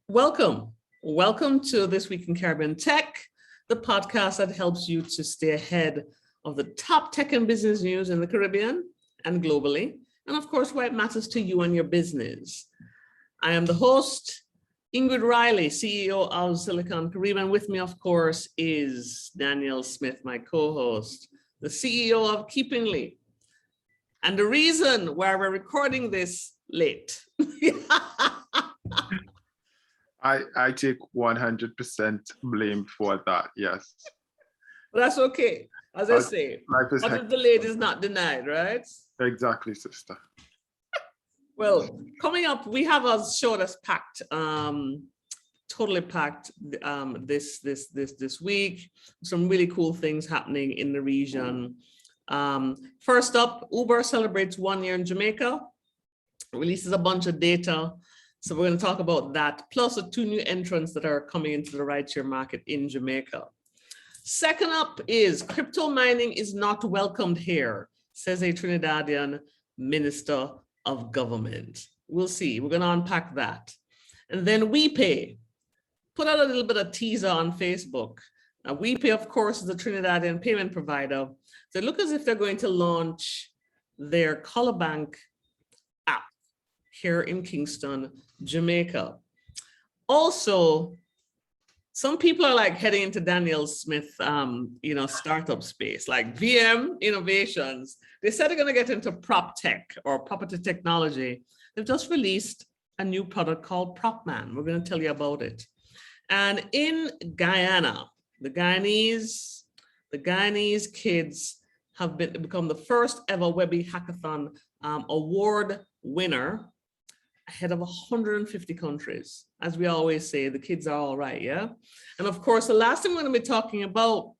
Welcome. Welcome to This Week in Caribbean Tech, the podcast that helps you to stay ahead of the top tech and business news in the Caribbean and globally, and of course, why it matters to you and your business. I am the host, Ingrid Riley, CEO of Silicon Caribbean. With me, of course, is Daniel Smith, my co-host, the CEO of Keepingly. And the reason why we're recording this late. I take 100% blame for that, yes. That's okay. As I say, what is delayed is not denied, right? Exactly, sister. Well, coming up, we have a show that's packed, totally packed this week. Some really cool things happening in the region. First up, Uber celebrates 1 year in Jamaica, releases a bunch of data. So we're going to talk about that, plus the 2 new entrants that are coming into the rideshare market in Jamaica. Second up is crypto mining is not welcomed here, says a Trinidadian minister of government. We'll see. We're going to unpack that. And then Wipay put out a little bit of teaser on Facebook. Now, Wipay, of course, is a Trinidadian payment provider. They look as if they're going to launch their ColorBank app here in Kingston, Jamaica. Also, some people are like heading into Daniel Smith, startup space, like VM Innovations. They said they're going to get into PropTech or property technology. They've just released a new product called PropMan. We're going to tell you about it. And in Guyana, the Guyanese kids have become the first ever Webby Hackathon award winner ahead of 150 countries. As we always say, the kids are all right, yeah? And of course, the last thing we're going to be talking about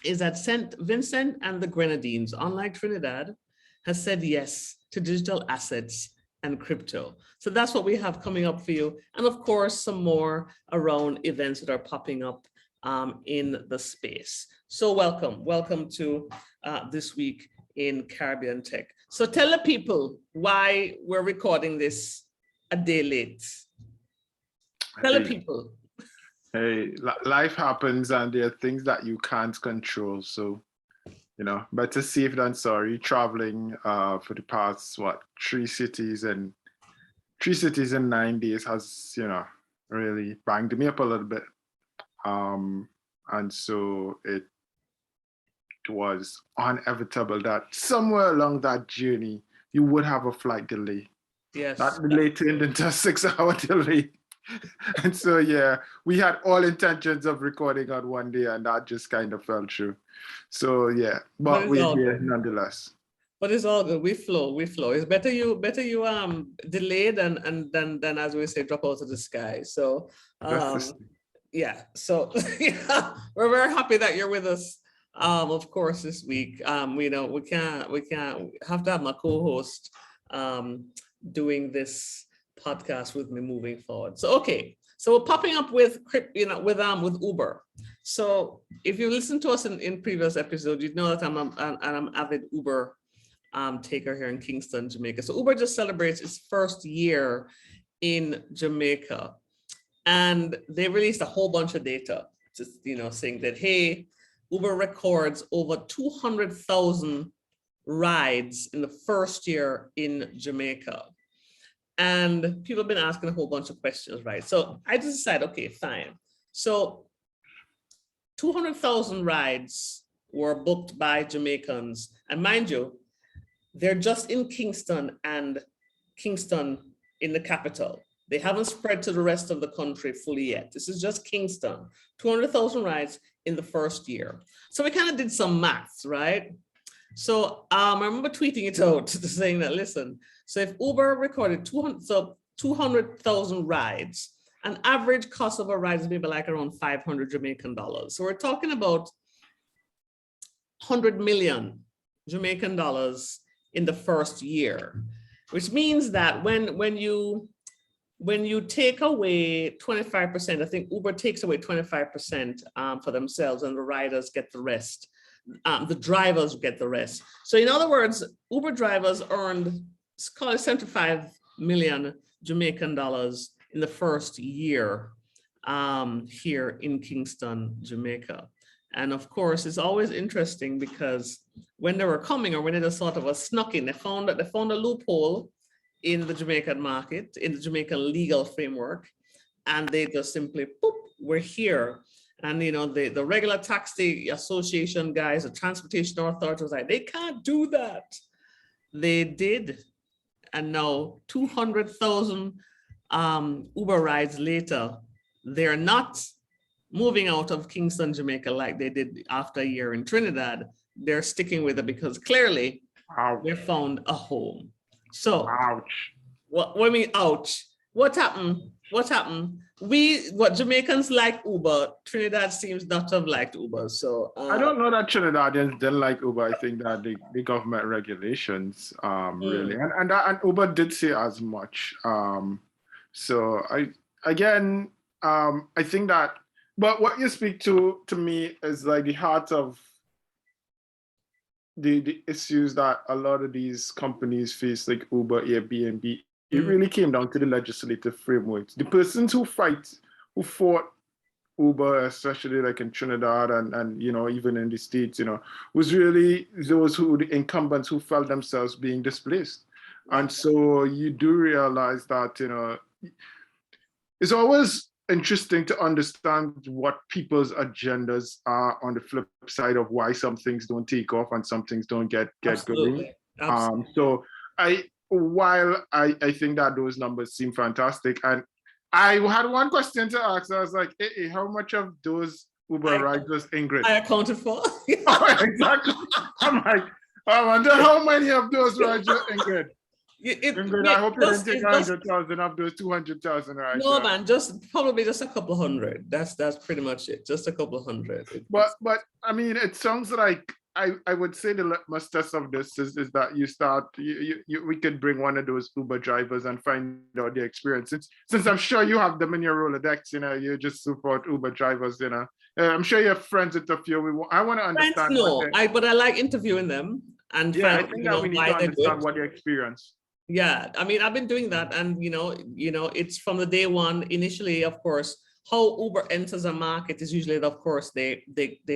is that Vincent and the Grenadines, unlike Trinidad, has said yes to digital assets and crypto. So that's what we have coming up for you. And of course, some more around events that are popping up in the space. So welcome to This Week in Caribbean Tech. So tell the people why we're recording this a day late. Tell the people. Hey, life happens and there are things that you can't control. So, better safe than sorry. Traveling for the past, 3 cities in 9 days has, really banged me up a little bit. And so it was inevitable that somewhere along that journey, you would have a flight delay. Yes. That delay turned into a 6-hour delay. And so, yeah, we had all intentions of recording on one day and that just kind of fell through. So, yeah, but we're here nonetheless. But it's all good. We flow. It's better you delay than as we say, drop out of the sky. So, yeah, so yeah, we're very happy that you're with us. Of course, this week, we can't have to have my co-host doing this podcast with me moving forward. So okay, so we're popping up with Uber. So if you listen to us in previous episodes, you know that I'm an avid Uber taker here in Kingston, Jamaica. So Uber just celebrates its first year in Jamaica. And they released a whole bunch of data, just saying that, hey, Uber records over 200,000 rides in the first year in Jamaica. And people have been asking a whole bunch of questions, right? So I just decided, okay, fine. So 200,000 rides were booked by Jamaicans. And mind you, they're just in Kingston and Kingston in the capital. They haven't spread to the rest of the country fully yet. This is just Kingston, 200,000 rides in the first year. So we kind of did some maths, right? So I remember tweeting it out saying that, listen, so if Uber recorded 200,000 rides, an average cost of a ride is maybe like around 500 Jamaican dollars. So we're talking about 100 million Jamaican dollars in the first year, which means that when you take away 25%, I think Uber takes away 25% for themselves and the riders get the rest. The drivers get the rest. So in other words, Uber drivers earned, call it 75 million Jamaican dollars in the first year here in Kingston, Jamaica. And of course, it's always interesting because when they were coming, or when they just sort of snuck in, they found a loophole in the Jamaican market, in the Jamaican legal framework, and they just simply, boop, we're here. And you know, the regular taxi association guys, the transportation authority was like, they can't do that. They did. And now 200,000 Uber rides later, they're not moving out of Kingston, Jamaica, like they did after a year in Trinidad. They're sticking with it because clearly they found a home. So, ouch. What I mean, ouch. What happened? What happened? What Jamaicans like Uber, Trinidad seems not to have liked Uber. So I don't know that Trinidadians didn't like Uber. I think that the government regulations really, and Uber did say as much. So I think that, but what you speak to me is like the heart of the issues that a lot of these companies face, like Uber, Airbnb. It really came down to the legislative frameworks. The persons who fought Uber, especially like in Trinidad and you know, even in the States, you know, was really the incumbents who felt themselves being displaced. And so you do realize that, you know, it's always interesting to understand what people's agendas are on the flip side of why some things don't take off and some things don't get Absolutely. going. Absolutely. So while I think that those numbers seem fantastic, and I had one question to ask. I was like, hey, how much of those Uber rides was Ingrid? I accounted for. Oh, exactly. I'm like, I wonder how many of those rides were Ingrid. Ingrid, I hope you didn't take 100,000 of those 200,000 rides. No, man, probably just a couple hundred. That's pretty much it. Just a couple hundred. But I mean, it sounds like I would say the litmus test of this is that we could bring one of those Uber drivers and find out the experience. Since I'm sure you have them in your Rolodex, you know, you just support Uber drivers, you know. I'm sure you have friends with a few. I want to understand. But I like interviewing them and I think that we need to understand what their experience. Yeah, I mean, I've been doing that, and you know, it's from the day one. Initially, of course, how Uber enters a market is usually, of course, they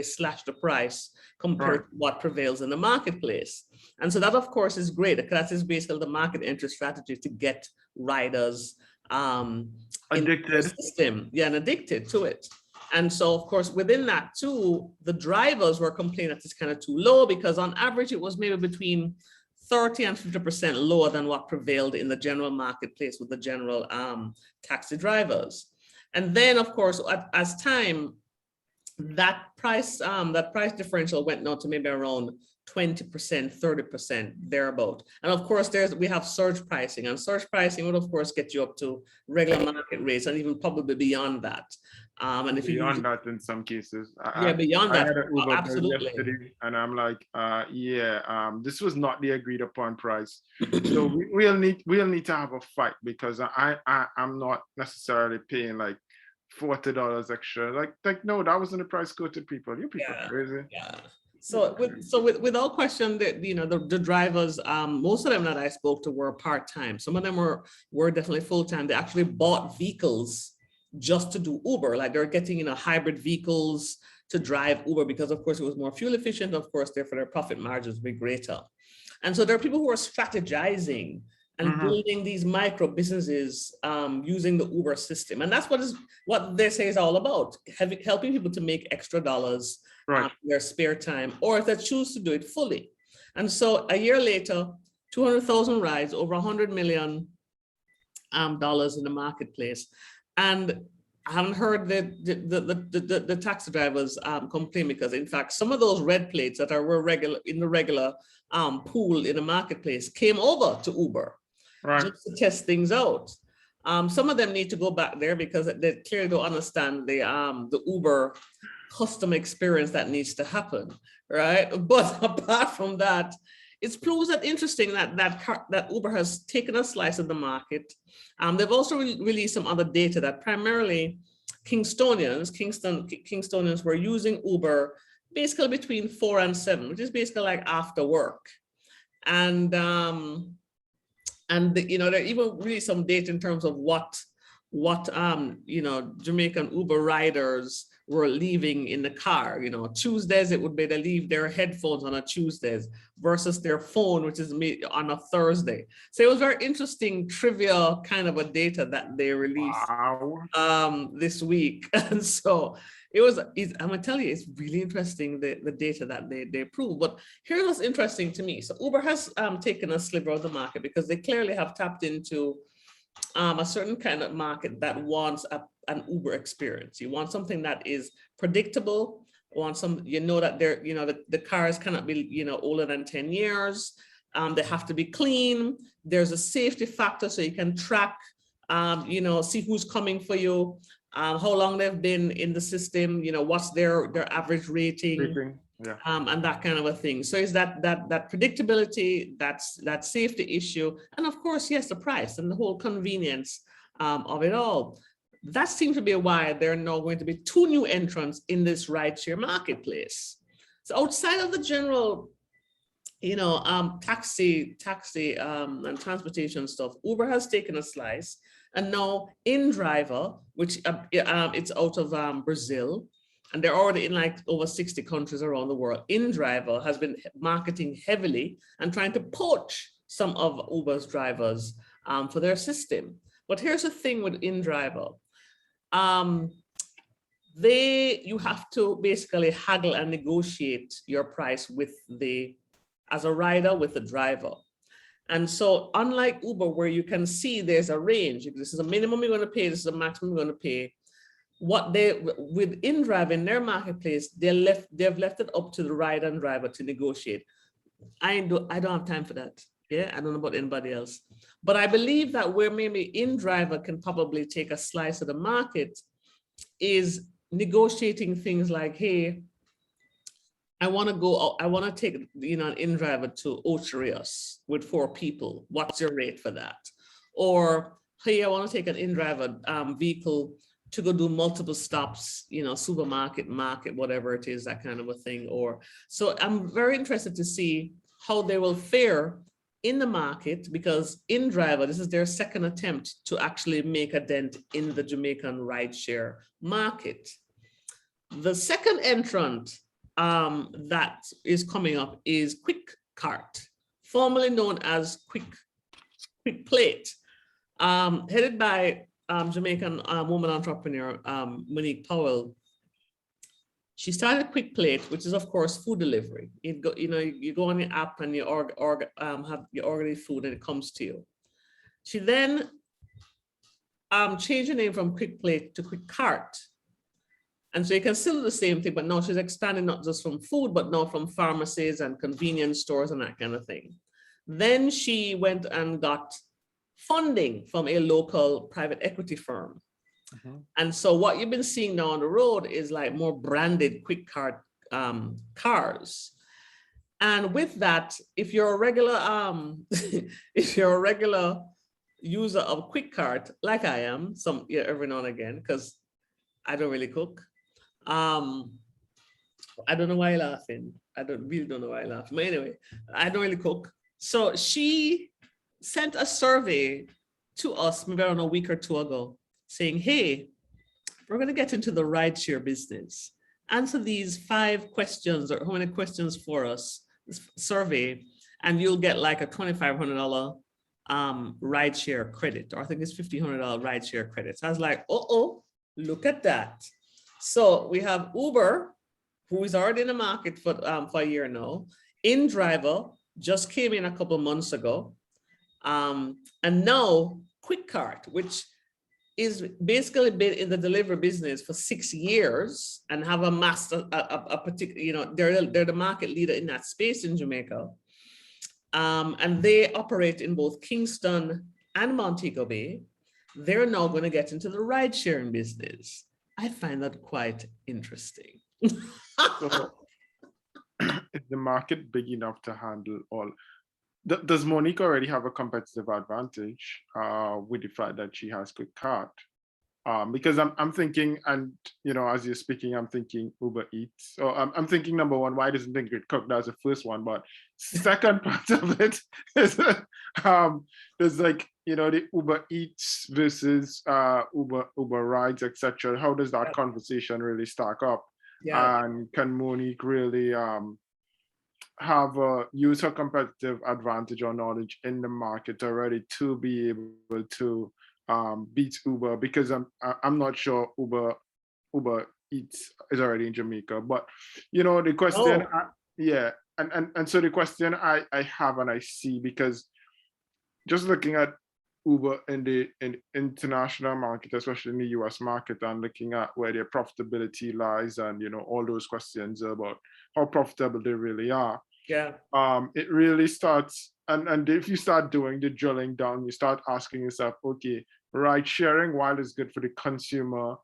slash the price compared to what prevails in the marketplace. And so that, of course, is great, because that is basically the market entry strategy to get riders addicted in the system, and addicted to it. And so, of course, within that too, the drivers were complaining that it's kind of too low, because on average, it was maybe between 30 and 50% lower than what prevailed in the general marketplace with the general taxi drivers. And then, of course, as time, that price differential went down to maybe around 20%, 30%, thereabout. And of course, we have surge pricing, and surge pricing would, of course, get you up to regular market rates and even probably beyond that. And if beyond that in some cases. Beyond that, absolutely. And I'm like, this was not the agreed upon price. So we'll need to have a fight, because I'm not necessarily paying like $40 extra. Like no, that wasn't the price quoted people. You people are crazy. Yeah. So without question, the drivers, most of them that I spoke to were part-time. Some of them were definitely full-time. They actually bought vehicles just to do Uber. Like they're getting hybrid vehicles to drive Uber, because of course it was more fuel efficient. Of course, therefore their profit margins will be greater. And so there are people who are strategizing and building these micro businesses using the Uber system. And that's what they say is all about, helping people to make extra dollars in their spare time, or if they choose to do it fully. And so a year later, 200,000 rides, over $100 million in the marketplace. And I haven't heard the taxi drivers complain, because in fact, some of those red plates that were in the regular pool in the marketplace came over to Uber just to test things out. Some of them need to go back there because they clearly don't understand the Uber customer experience that needs to happen, right? But apart from that, it's proves that interesting that Uber has taken a slice of the market. They've also released some other data that primarily Kingstonians were using Uber basically between 4 and 7, which is basically like after work. And there even really some data in terms of what what Jamaican Uber riders were leaving in the car. Tuesdays it would be they leave their headphones on a Tuesdays versus their phone, which is on a Thursday. So it was very interesting trivia kind of a data that they released this week. And so I'm gonna tell you, it's really interesting, the data that they prove. But here's what's interesting to me. So Uber has taken a sliver of the market because they clearly have tapped into a certain kind of market that wants an Uber experience. You want something that is predictable. Want some, that the cars cannot be, older than 10 years. They have to be clean. There's a safety factor so you can track, see who's coming for you, how long they've been in the system, what's their average rating. Yeah. And that kind of a thing. So is that predictability, that safety issue, and of course, yes, the price and the whole convenience of it all. That seems to be why there are now going to be 2 new entrants in this rideshare marketplace. So outside of the general, taxi and transportation stuff, Uber has taken a slice, and now InDriver, which it's out of Brazil. And they're already in like over 60 countries around the world. InDriver has been marketing heavily and trying to poach some of Uber's drivers for their system. But here's the thing with InDriver. You have to basically haggle and negotiate your price as a rider with the driver. And so unlike Uber, where you can see there's a range, this is a minimum you're going to pay, this is a maximum you're going to pay. With InDriver in their marketplace, they've left it up to the rider and driver to negotiate. I don't have time for that. Yeah, I don't know about anybody else. But I believe that where maybe InDriver can probably take a slice of the market is negotiating things like, hey, I want to take an InDriver to Ocho Rios with 4 people. What's your rate for that? Or, hey, I want to take an InDriver vehicle to go do multiple stops, supermarket, market, whatever it is, that kind of a thing. So I'm very interested to see how they will fare in the market, because InDriver, this is their second attempt to actually make a dent in the Jamaican rideshare market. The second entrant that is coming up is QuickCart, formerly known as Quick Plate, headed by Jamaican woman entrepreneur, Monique Powell. She started Quick Plate, which is of course food delivery. You go on your app and you order the food and it comes to you. She then changed the name from Quick Plate to QuickCart. And so you can still do the same thing, but now she's expanding not just from food, but now from pharmacies and convenience stores and that kind of thing. Then she went and got funding from a local private equity firm. Mm-hmm. And so what you've been seeing now on the road is like more branded QuickCart cars. And with that, if you're a regular user of QuickCart, like I am, every now and again, because I don't really cook. I don't know why you're laughing. I really don't know why you're laughing. But anyway, I don't really cook. So she sent a survey to us maybe around a week or 2 ago saying, hey, we're going to get into the rideshare business. Answer these 5 questions, or how many questions for us, this survey, and you'll get like a $2,500 rideshare credit, or I think it's $1,500 rideshare credit. So I was like, look at that. So we have Uber, who is already in the market for a year now. InDriver just came in a couple of months ago. And now QuickCart, which is basically been in the delivery business for 6 years and have a particular, they're the market leader in that space in Jamaica. And they operate in both Kingston and Montego Bay. They're now going to get into the ride sharing business. I find that quite interesting. So, is the market big enough to handle all? Does Monique already have a competitive advantage with the fact that she has QuickCart? Because I'm thinking, and as you're speaking, I'm thinking Uber Eats. So I'm thinking, number one, why doesn't Ingrid cook? That's the first one. But second part of it is there's like the Uber Eats versus Uber rides, etc. How does that conversation really stack up? Yeah. And can Monique really use her competitive advantage or knowledge in the market already to be able to beat Uber? Because I'm not sure Uber Eats is already in Jamaica, but the question, and so the question I have and I see, because just looking at Uber in the international market, especially in the US market, and looking at where their profitability lies, and all those questions about how profitable they really are. Yeah. It really starts, and if you start doing the drilling down, you start asking yourself, okay, ride sharing, while it's good for the consumer,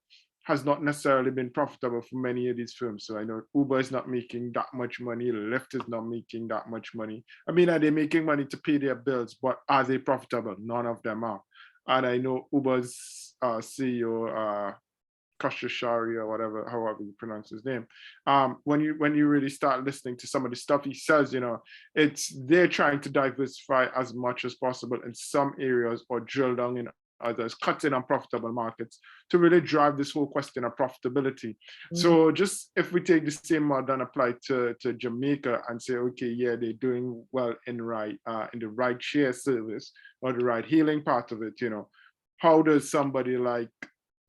has not necessarily been profitable for many of these firms. So I know Uber is not making that much money, Lyft is not making that much money. I mean, are they making money to pay their bills, but are they profitable? None of them are. And I know Uber's CEO, Kashashari, or whatever, however you pronounce his name. When you really start listening to some of the stuff he says, they're trying to diversify as much as possible in some areas, or drill down in others, cut in on profitable markets to really drive this whole question of profitability. So just if we take the same model and apply to Jamaica and say, okay, yeah, they're doing well in the ride share service or the ride hailing part of it, how does somebody like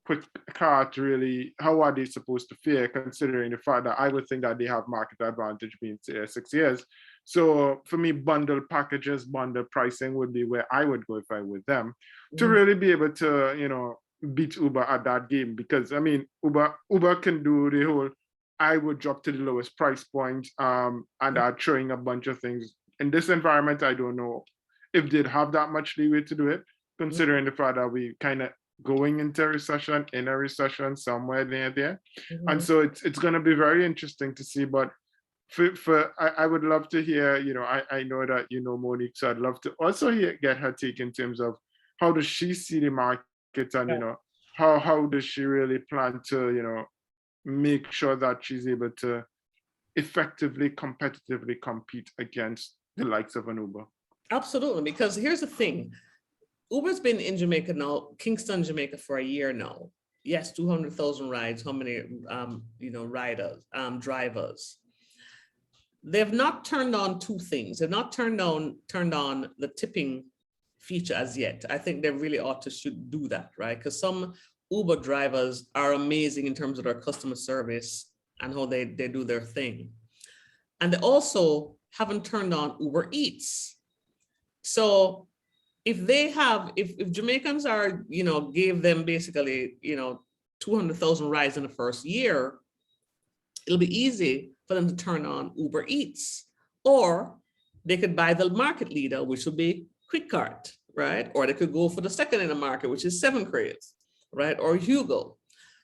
Quick Cart really, how are they supposed to fare, considering the fact that I would think that they have market advantage being 6 years? So for me, bundle packages, bundle pricing would be where I would go if I were them, to really be able to, beat Uber at that game. Because I mean, Uber can do the whole, I would drop to the lowest price point, and are throwing a bunch of things. In this environment, I don't know if they'd have that much leeway to do it, considering the fact that we kind of going into in a recession somewhere near there. And so it's going to be very interesting to see. But I would love to hear, I know that Monique, so I'd love to also get her take in terms of how does she see the market, and how does she really plan to make sure that she's able to effectively, competitively compete against the likes of an Uber. Absolutely, because here's the thing. Uber's been in Jamaica now, Kingston, Jamaica, for a year now. Yes, 200,000 rides. How many, drivers? They've not turned on two things. They've not turned on the tipping feature as yet. I think they really should do that, right? Because some Uber drivers are amazing in terms of their customer service and how they do their thing. And they also haven't turned on Uber Eats. So if Jamaicans are, gave them basically, 200,000 rides in the first year, it'll be easy for them to turn on Uber Eats, or they could buy the market leader, which would be Quick Cart, right? Or they could go for the second in the market, which is 7 Crates, right? Or Hugo.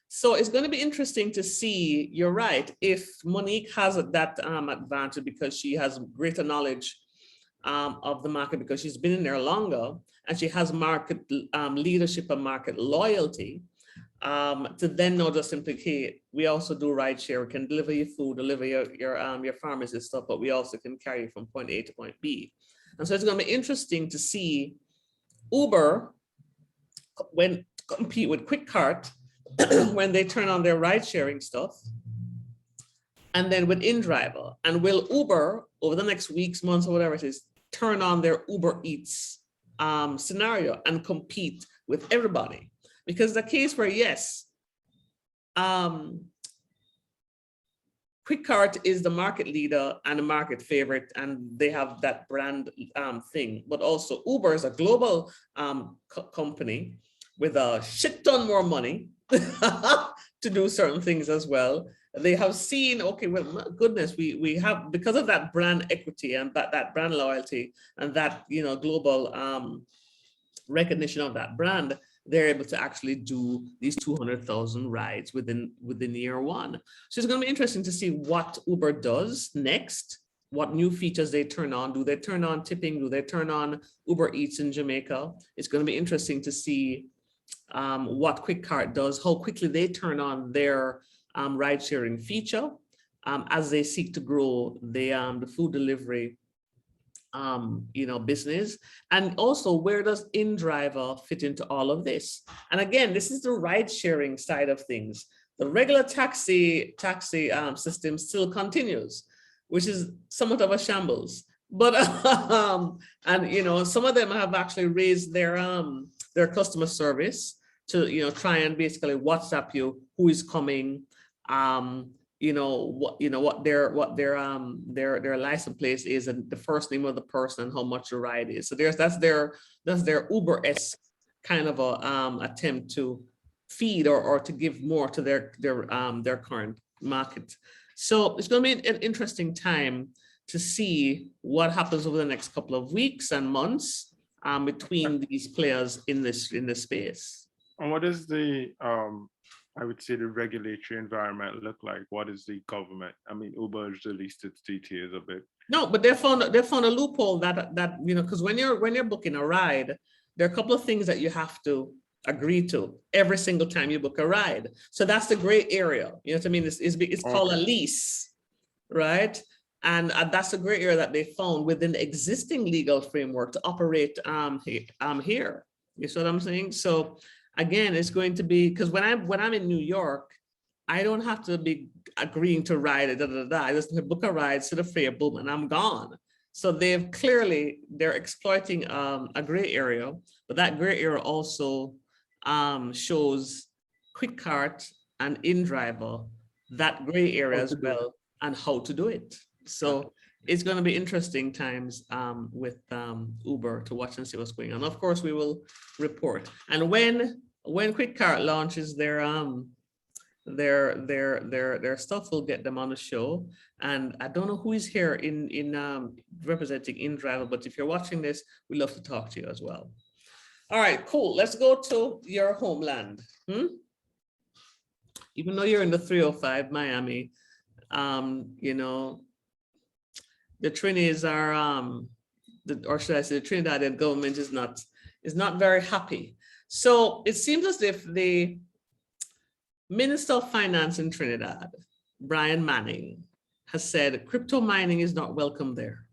So it's going to be interesting to see, you're right, if Monique has that advantage because she has greater knowledge of the market, because she's been in there longer and she has market leadership and market loyalty, to then not just simply, hey, we also do ride share, we can deliver your food, deliver your pharmacy stuff, but we also can carry you from point A to point B. And so it's going to be interesting to see Uber when compete with Quick Cart when they turn on their ride sharing stuff, and then with InDriver. And will Uber, over the next weeks, months, or whatever it is, turn on their Uber Eats scenario and compete with everybody? Because the case where, yes, Quick Cart is the market leader and the market favorite, and they have that brand thing, but also Uber is a global company with a shit ton more money to do certain things as well. They have seen, okay, well, my goodness, we have, because of that brand equity and that brand loyalty and that, global recognition of that brand, they're able to actually do these 200,000 rides within year one. So it's going to be interesting to see what Uber does next, what new features they turn on. Do they turn on tipping? Do they turn on Uber Eats in Jamaica? It's going to be interesting to see what QuickCart does, how quickly they turn on their ride sharing feature as they seek to grow the food delivery business, and also where does InDriver fit into all of this? And again, this is the ride sharing side of things. The regular taxi system still continues, which is somewhat of a shambles. But and some of them have actually raised their customer service to try and basically WhatsApp you who is coming, what their license plate is and the first name of the person and how much the ride is. So that's their Uber-esque kind of a attempt to feed or to give more to their current market. So it's going to be an interesting time to see what happens over the next couple of weeks and months between these players in this space. And what is the I would say the regulatory environment look like? What is the government? I mean, Uber has released its details a bit. No, but they found a loophole that because when you're booking a ride, there are a couple of things that you have to agree to every single time you book a ride. So that's the gray area. You know what I mean? It's called a lease, right? And that's a gray area that they found within the existing legal framework to operate here. You see what I'm saying? So again, it's going to be, because when I'm in New York, I don't have to be agreeing to ride it. I just book a ride, set a fare, boom, and I'm gone. So they're exploiting a gray area, but that gray area also shows QuickCart and InDriver that gray area as well and how to do it. So it's going to be interesting times with Uber to watch and see what's going on. Of course, we will report. And when QuickCart launches their stuff, we'll get them on the show. And I don't know who is here in representing InDriver, but if you're watching this, we'd love to talk to you as well. All right, cool. Let's go to your homeland. Even though you're in the 305 Miami, the Trinis are, or should I say, the Trinidadian government is not very happy. So it seems as if the Minister of Finance in Trinidad, Brian Manning, has said crypto mining is not welcome there.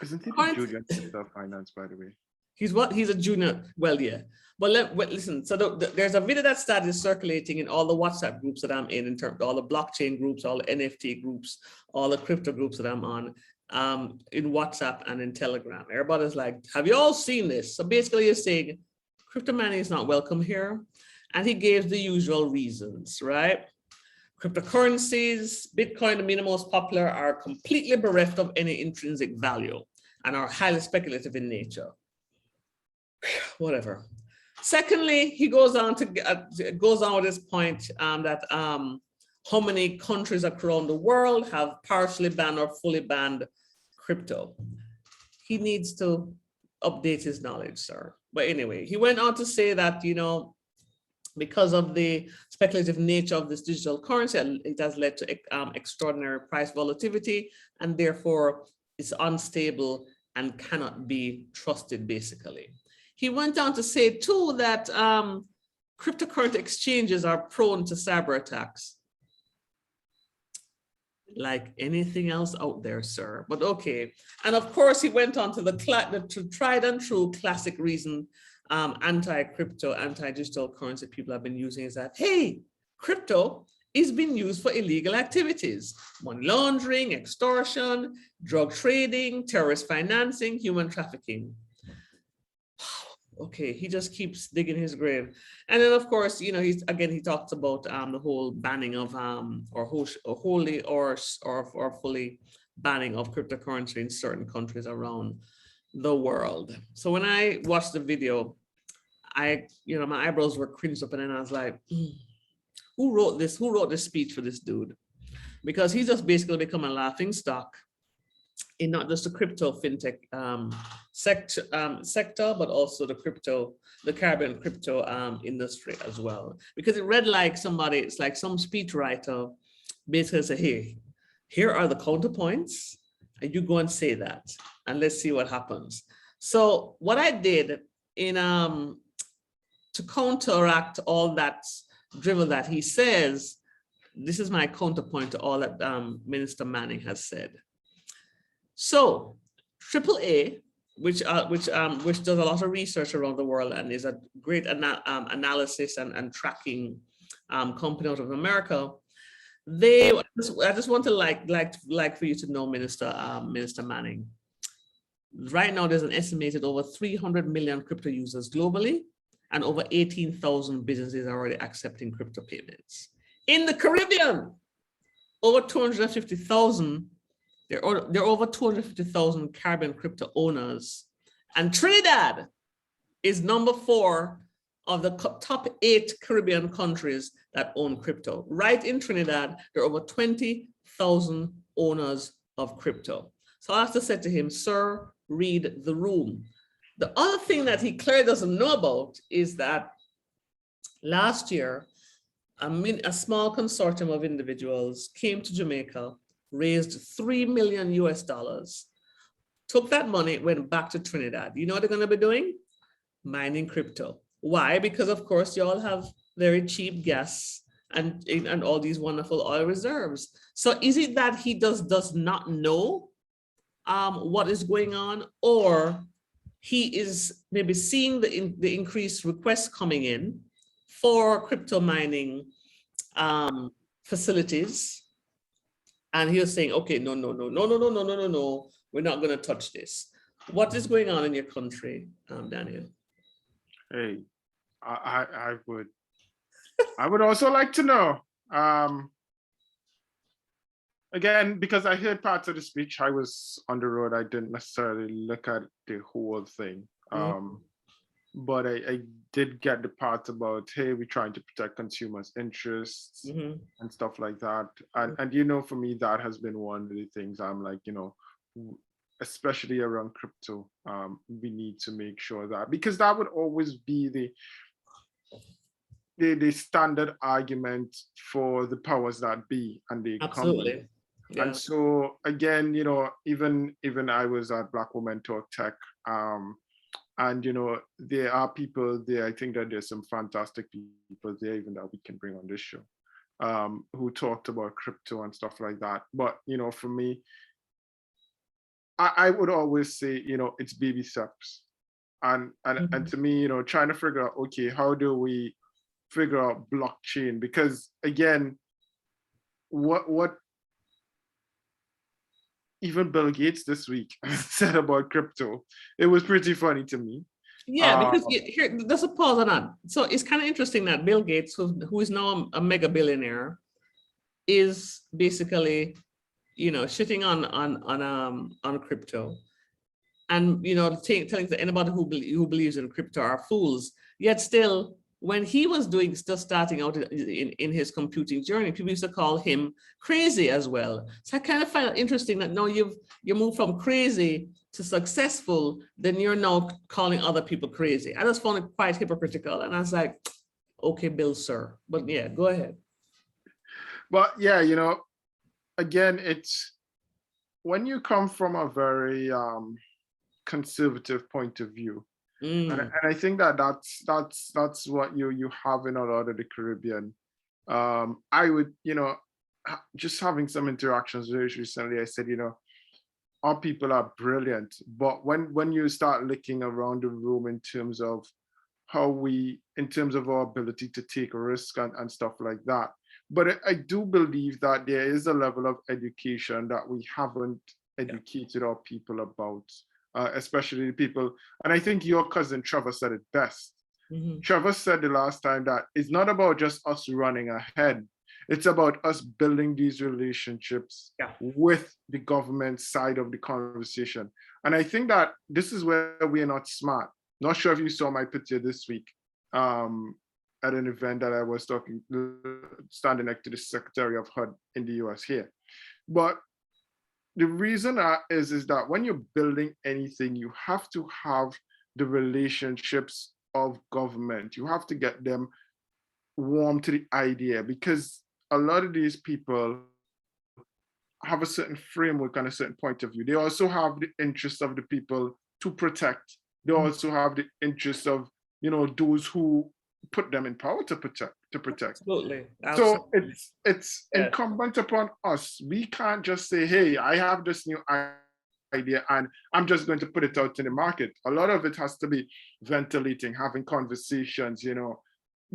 Isn't he the junior Minister of Finance, by the way? He's what? He's a junior. Well, yeah. But listen, so there's a video that started circulating in all the WhatsApp groups that I'm in terms of all the blockchain groups, all the NFT groups, all the crypto groups that I'm on, in WhatsApp and in Telegram. Everybody's like, have you all seen this? So basically you're saying crypto mining is not welcome here. And he gave the usual reasons, right? Cryptocurrencies, Bitcoin, the most popular, are completely bereft of any intrinsic value and are highly speculative in nature. Whatever. Secondly, he goes on with this point that how many countries around the world have partially banned or fully banned crypto. He needs to update his knowledge, sir. But anyway, he went on to say that, because of the speculative nature of this digital currency, it has led to extraordinary price volatility, and therefore it's unstable and cannot be trusted, basically. He went on to say too that cryptocurrency exchanges are prone to cyber attacks. Like anything else out there, sir, but okay. And of course, he went on to the tried and true classic reason anti-crypto, anti-digital currency people have been using is that, hey, crypto is being used for illegal activities, money laundering, extortion, drug trading, terrorist financing, human trafficking. Okay, he just keeps digging his grave. And then of course, he talks about the whole banning of or wholly or fully banning of cryptocurrency in certain countries around the world. So when I watched the video, my eyebrows were cringed up, and then I was like, who wrote this? Who wrote this speech for this dude? Because he's just basically become a laughing stock in not just the crypto fintech sector, but also the Caribbean crypto industry as well. Because it read like somebody, it's like some speechwriter basically say, hey, here are the counterpoints, and you go and say that, and let's see what happens. So what I did in to counteract all that drivel that he says, this is my counterpoint to all that Minister Manning has said. So AAA, which does a lot of research around the world and is a great analysis and tracking company out of America, I just want to like for you to know, Minister Manning. Right now, there's an estimated over 300 million crypto users globally, and over 18,000 businesses are already accepting crypto payments. In the Caribbean, over 250,000. There are over 250,000 Caribbean crypto owners, and Trinidad is number 4 of the top 8 Caribbean countries that own crypto. Right in Trinidad, there are over 20,000 owners of crypto. So I have to say to him, sir, read the room. The other thing that he clearly doesn't know about is that last year, a small consortium of individuals came to Jamaica, raised $3 million US, took that money, went back to Trinidad. You know what they're going to be doing? Mining crypto. Why? Because of course you all have very cheap gas and all these wonderful oil reserves. So is it that he does not know what is going on, or he is maybe seeing the increased requests coming in for crypto mining facilities, and he was saying, okay, no, we're not going to touch this. What is going on in your country, Daniel? Hey, I would also like to know. Again, because I heard parts of the speech, I was on the road. I didn't necessarily look at the whole thing. But I did get the part about, hey, we're trying to protect consumers' interests and stuff like that. And you know, for me, that has been one of the things I'm like, you know, especially around crypto, we need to make sure that, because that would always be the standard argument for the powers that be and the Absolutely. Yeah. And so again, you know, even I was at Black Women Talk Tech, and you know, there are people there. I think that there's some fantastic people there, even that we can bring on this show, who talked about crypto and stuff like that. But you know, for me, I would always say, you know, it's baby steps, and to me, you know, trying to figure out, okay, how do we figure out blockchain? Because again, what even Bill Gates this week said about crypto, it was pretty funny to me. Yeah, because here, there's a pause on that. So it's kind of interesting that Bill Gates, who is now a mega billionaire, is basically, you know, shitting on crypto, and you know, telling to anybody who believes in crypto are fools. Yet still, when he was just starting out in his computing journey, people used to call him crazy as well. So I kind of find it interesting that now you move from crazy to successful, then you're now calling other people crazy. I just found it quite hypocritical, and I was like, okay, Bill, sir. But yeah, go ahead. But yeah, you know, again, it's when you come from a very conservative point of view, and I think that's what you have in a lot of the Caribbean. I would, you know, just having some interactions very recently, I said, you know, our people are brilliant, but when you start looking around the room in terms of our ability to take a risk and stuff like that. But I do believe that there is a level of education that we haven't educated our people about. Especially people, and I think your cousin Trevor said it best. Trevor said the last time that it's not about just us running ahead, it's about us building these relationships with the government side of the conversation. And I think that this is where we are not smart. Not sure if you saw my picture this week at an event that I was standing next to the Secretary of HUD in the US here. But the reason is that when you're building anything, you have to have the relationships of government. You have to get them warm to the idea, because a lot of these people have a certain framework and a certain point of view. They also have the interests of the people to protect. They also have the interests of, you know, those who put them in power to protect. Absolutely. So Absolutely. it's Yeah. incumbent upon us. We can't just say, hey, I have this new idea and I'm just going to put it out in the market. A lot of it has to be ventilating, having conversations,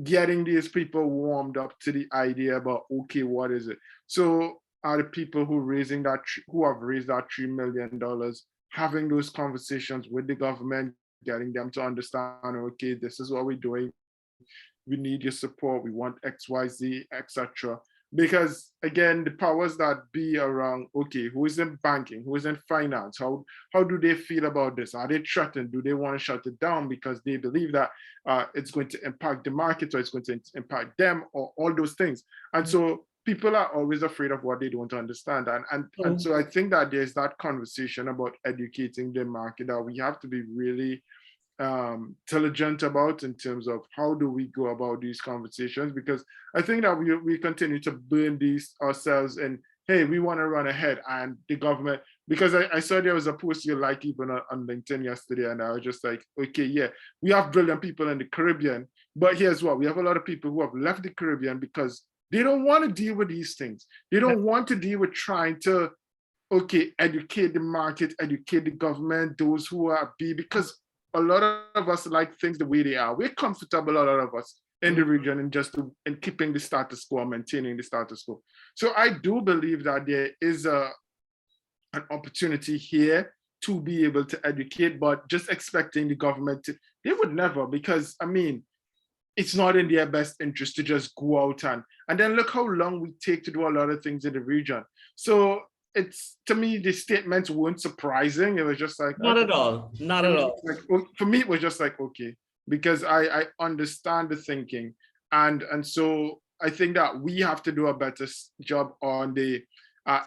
getting these people warmed up to the idea about, okay, what is it? So are the people who have raised that $3 million, having those conversations with the government, getting them to understand, okay, this is what we're doing. We need your support. We want X, Y, Z, etc. Because again, the powers that be around, okay, who is in banking, who is in finance, how do they feel about this? Are they threatened? Do they want to shut it down because they believe that it's going to impact the market or it's going to impact them or all those things? And so people are always afraid of what they don't understand. And so I think that there's that conversation about educating the market that we have to be really diligent about in terms of how do we go about these conversations, because I think that we continue to burn these ourselves and, hey, we want to run ahead, and the government, because I saw there was a post you like even on LinkedIn yesterday, and I was just like, okay, yeah, we have brilliant people in the Caribbean, but here's what, we have a lot of people who have left the Caribbean because they don't want to deal with these things. They don't want to deal with trying to, okay, educate the market, educate the government, those who are because a lot of us like things the way they are. We're comfortable, a lot of us in the region, and just in keeping the status quo, maintaining the status quo. So I do believe that there is an opportunity here to be able to educate, but just expecting the government to, they would never, because I mean, it's not in their best interest to just go out and then look how long we take to do a lot of things in the region. So it's, to me, the statements weren't surprising. It was just like, Not okay. at all. Not at all. Like, for me, it was just like, okay, because I understand the thinking. And so I think that we have to do a better job on the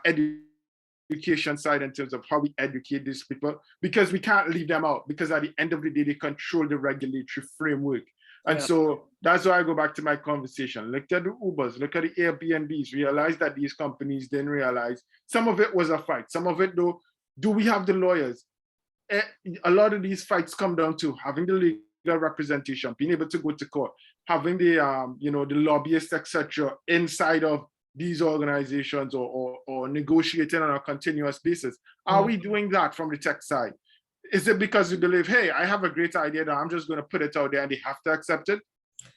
education side in terms of how we educate these people, because we can't leave them out, because at the end of the day, they control the regulatory framework. And so that's why I go back to my conversation. Look at the Ubers, look at the Airbnbs, realize that these companies didn't realize. Some of it was a fight. Some of it, though, do we have the lawyers? A lot of these fights come down to having the legal representation, being able to go to court, having the, the lobbyists, etc., inside of these organizations, or negotiating on a continuous basis. Are we doing that from the tech side? Is it because you believe, hey, I have a great idea that I'm just going to put it out there and they have to accept it?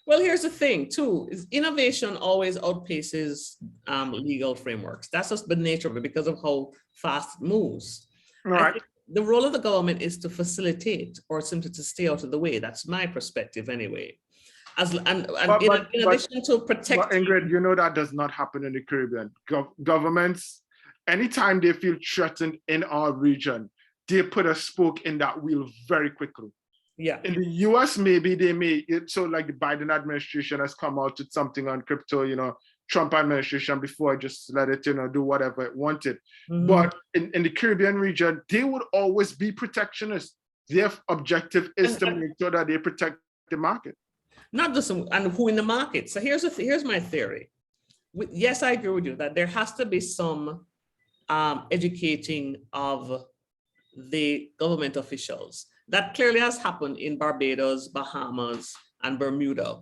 Well, here's the thing too, is innovation always outpaces legal frameworks. That's just the nature of it because of how fast it moves. Right. I think the role of the government is to facilitate or simply to stay out of the way. That's my perspective anyway. In addition to protect. But Ingrid, that does not happen in the Caribbean. Governments, anytime they feel threatened in our region, they put a spoke in that wheel very quickly. Yeah. In the US, maybe they may, so like the Biden administration has come out with something on crypto, Trump administration before just let it, do whatever it wanted. But in the Caribbean region, they would always be protectionist. Their objective is to make sure that they protect the market. Not just, and who in the market. So here's my theory. Yes, I agree with you that there has to be some educating of the government officials. That clearly has happened in Barbados, Bahamas, and Bermuda.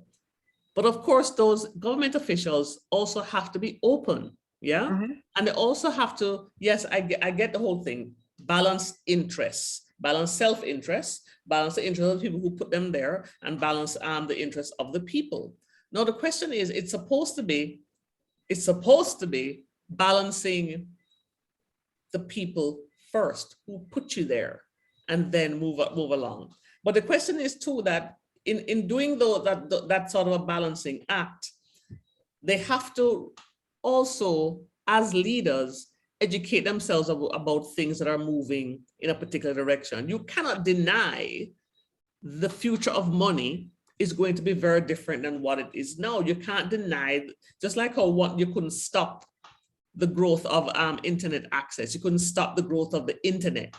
But of course, those government officials also have to be open, yeah? And they also have to, yes, I get the whole thing, balance interests, balance self-interest, balance the interest of the people who put them there, and balance the interests of the people. Now, the question is, it's supposed to be balancing the people first who put you there, and then move along. But the question is too that in doing that sort of a balancing act, they have to also, as leaders, educate themselves about things that are moving in a particular direction. You cannot deny the future of money is going to be very different than what it is now. You can't deny, just like how you couldn't stop the growth of internet access. You couldn't stop the growth of the internet.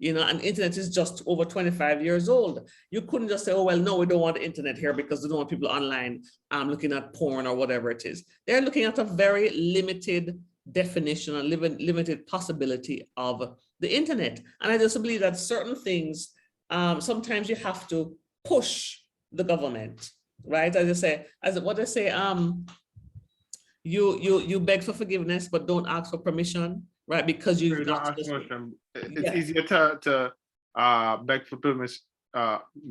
And internet is just over 25 years old. You couldn't just say, oh, well, no, we don't want the internet here because we don't want people online looking at porn or whatever it is. They're looking at a very limited definition and limited possibility of the internet. And I just believe that certain things, sometimes you have to push the government right? As I say, what they say, you beg for forgiveness, but don't ask for permission, right? Because You you've don't got ask this. permission. It's Yeah. easier to beg for permission,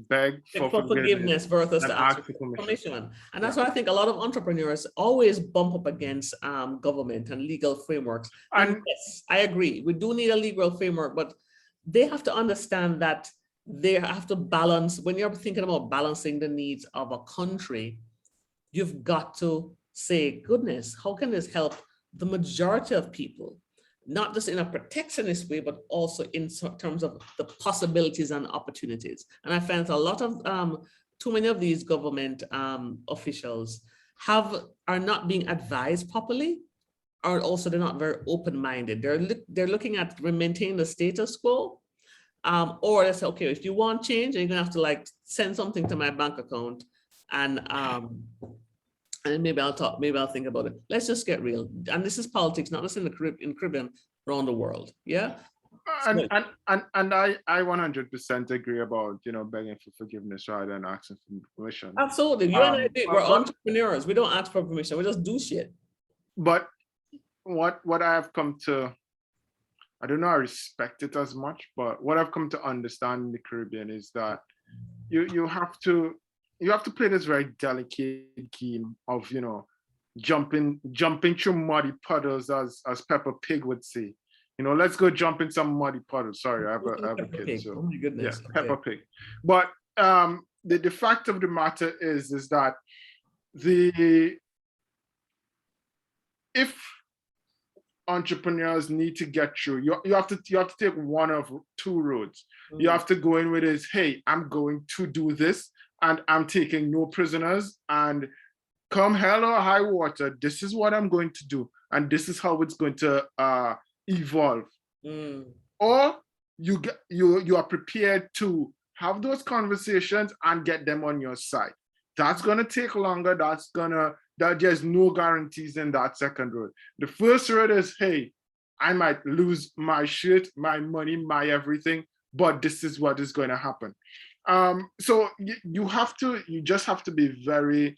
beg for forgiveness versus than to ask ask for for permission. permission. And Yeah. that's why I think a lot of entrepreneurs always bump up against government and legal frameworks. And yes, I agree, we do need a legal framework, but they have to understand that they have to balance, when you're thinking about balancing the needs of a country, you've got to say, goodness, how can this help the majority of people? Not just in a protectionist way, but also in terms of the possibilities and opportunities. And I find a lot of, too many of these government officials are not being advised properly, or also they're not very open-minded. They're looking at maintaining the status quo, or they say, okay, if you want change, you're gonna have to like send something to my bank account, and maybe I'll think about it. Let's just get real. And this is politics, not just in the Caribbean, around the world. Yeah. And I 100% agree about, begging for forgiveness rather than asking for permission. Absolutely. You and I, we're entrepreneurs. We don't ask for permission. We just do shit. But what I have come to, I don't know, I respect it as much, but what I've come to understand in the Caribbean is that you have to play this very delicate game of, jumping through muddy puddles, as Peppa Pig would say. Let's go jump in some muddy puddles. Sorry, I have a kid. So, oh my goodness. Yeah, Peppa Pig. But the fact of the matter is that if entrepreneurs need to get through, you have to take one of two roads. Mm-hmm. You have to go in with this, hey, I'm going to do this, and I'm taking no prisoners, and come hell or high water, this is what I'm going to do, and this is how it's going to evolve. Or you are prepared to have those conversations and get them on your side. That's gonna take longer. There's no guarantees in that second road. The first road is, hey, I might lose my shit, my money, my everything, but this is what is going to happen. So you just have to be very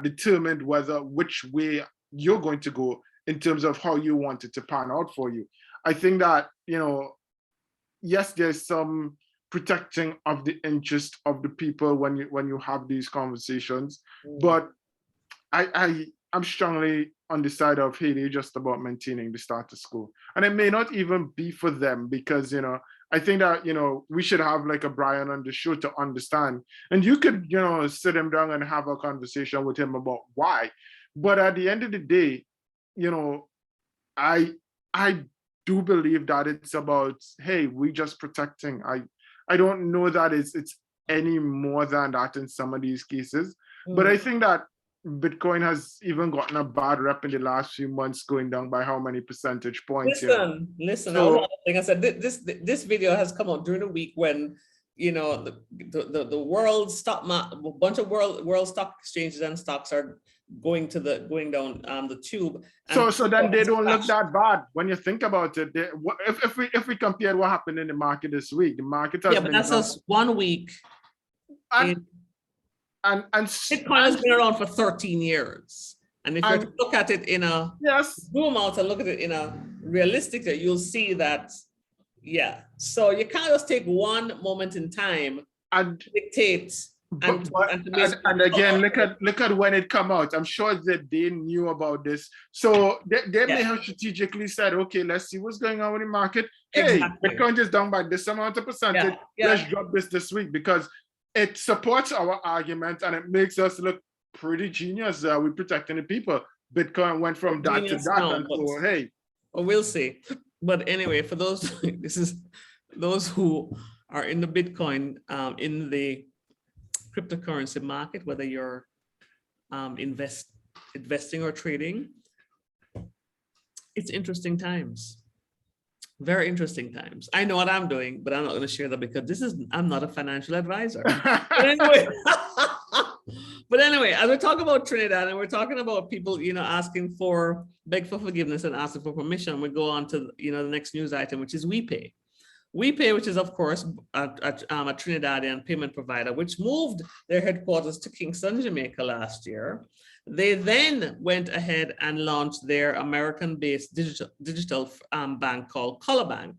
determined which way you're going to go in terms of how you want it to pan out for you. I think that, yes, there's some protecting of the interest of the people when you have these conversations, but I'm strongly on the side of, hey, they're just about maintaining the status quo. And it may not even be for them, because, I think that, we should have like a Brian on the show to understand. And you could, sit him down and have a conversation with him about why. But at the end of the day, I do believe that it's about, hey, we just protecting. I don't know that it's any more than that in some of these cases. But I think that Bitcoin has even gotten a bad rep in the last few months, going down by how many percentage points? Listen. So, I said this video has come out during the week when the world stock market, a bunch of world stock exchanges and stocks are going down the tube. So then they don't look that bad when you think about it. If we compare what happened in the market this week, the market has but that's just 1 week. And Bitcoin has been around for 13 years. And if you look at it in a zoom out and look at it in a realistic, you'll see that, yeah. So you can't just take one moment in time and dictate. And again, look at when it come out. I'm sure that they knew about this. So they may have strategically said, okay, let's see what's going on with the market. Hey, Bitcoin is down by this amount of percentage. Let's drop this week, because it supports our argument and it makes us look pretty genius. We're protecting the people. Bitcoin went from that to that, and so hey. Well, we'll see. But anyway, for those those who are in the Bitcoin, in the cryptocurrency market, whether you're investing or trading, it's interesting times. Very interesting times. I know what I'm doing, but I'm not going to share that because I'm not a financial advisor. But anyway, as we talk about Trinidad and we're talking about people, beg for forgiveness and asking for permission, we go on to, the next news item, which is Wipay. Wipay, which is of course a Trinidadian payment provider, which moved their headquarters to Kingston, Jamaica last year. They then went ahead and launched their American-based digital bank called ColorBank.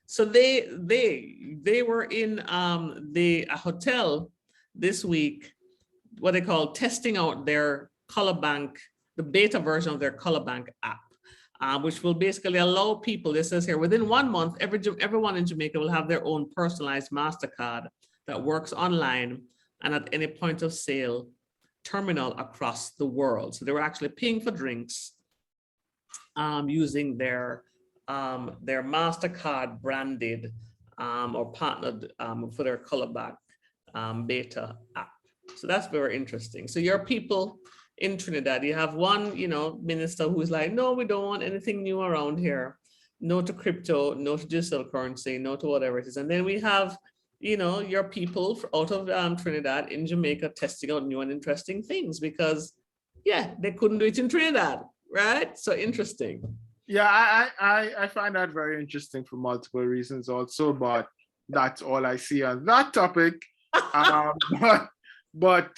So they were in a hotel this week, what they call testing out their ColorBank, the beta version of their ColorBank app, which will basically allow people, this says here, within 1 month, everyone in Jamaica will have their own personalized Mastercard that works online and at any point of sale terminal across the world. So they were actually paying for drinks using their Mastercard branded or partnered for their ColorBank beta app. So that's very interesting. So your people in Trinidad, you have one, minister who's like, no, we don't want anything new around here. No to crypto, no to digital currency, no to whatever it is. And then we have, your people out of Trinidad in Jamaica testing out new and interesting things because, yeah, they couldn't do it in Trinidad, right? So interesting. Yeah, I find that very interesting for multiple reasons also, but that's all I see on that topic. But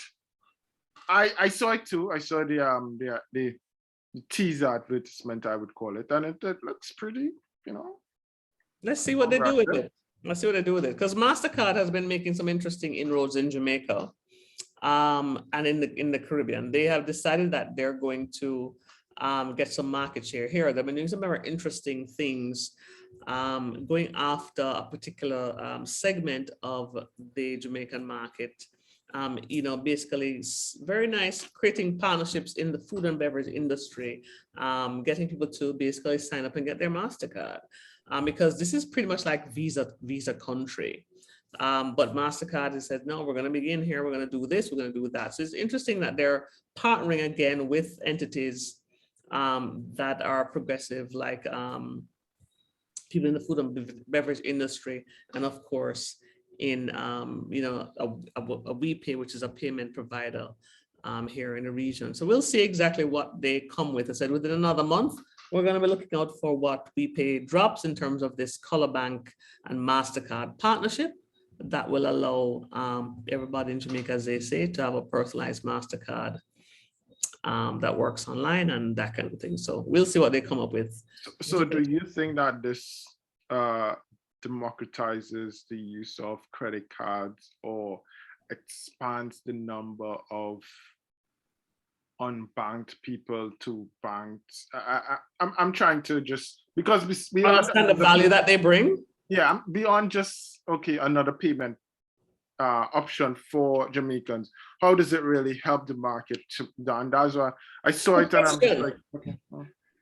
I saw it too. I saw the teaser advertisement, I would call it, and it looks pretty, Let's see what they do with it. Let's see what they do with it. Because MasterCard has been making some interesting inroads in Jamaica and in the Caribbean. They have decided that they're going to get some market share here. They've been doing some very interesting things, going after a particular segment of the Jamaican market. Basically very nice, creating partnerships in the food and beverage industry, getting people to basically sign up and get their MasterCard, because this is pretty much like Visa country. But MasterCard has said, no, we're going to begin here. We're going to do this. We're going to do that. So it's interesting that they're partnering again with entities that are progressive, like people in the food and beverage industry, and of course, in a Wipay, which is a payment provider here in the region. So we'll see exactly what they come with. I said within another month, we're going to be looking out for what Wipay drops in terms of this ColorBank and MasterCard partnership that will allow everybody in Jamaica, as they say, to have a personalized MasterCard that works online and that kind of thing. So we'll see what they come up with. So do you think that this democratizes the use of credit cards or expands the number of unbanked people to banks? I'm trying to just, because beyond understand the value that they bring. Yeah, beyond just another payment option for Jamaicans, how does it really help the market? And that's why I saw it and I'm just like, okay.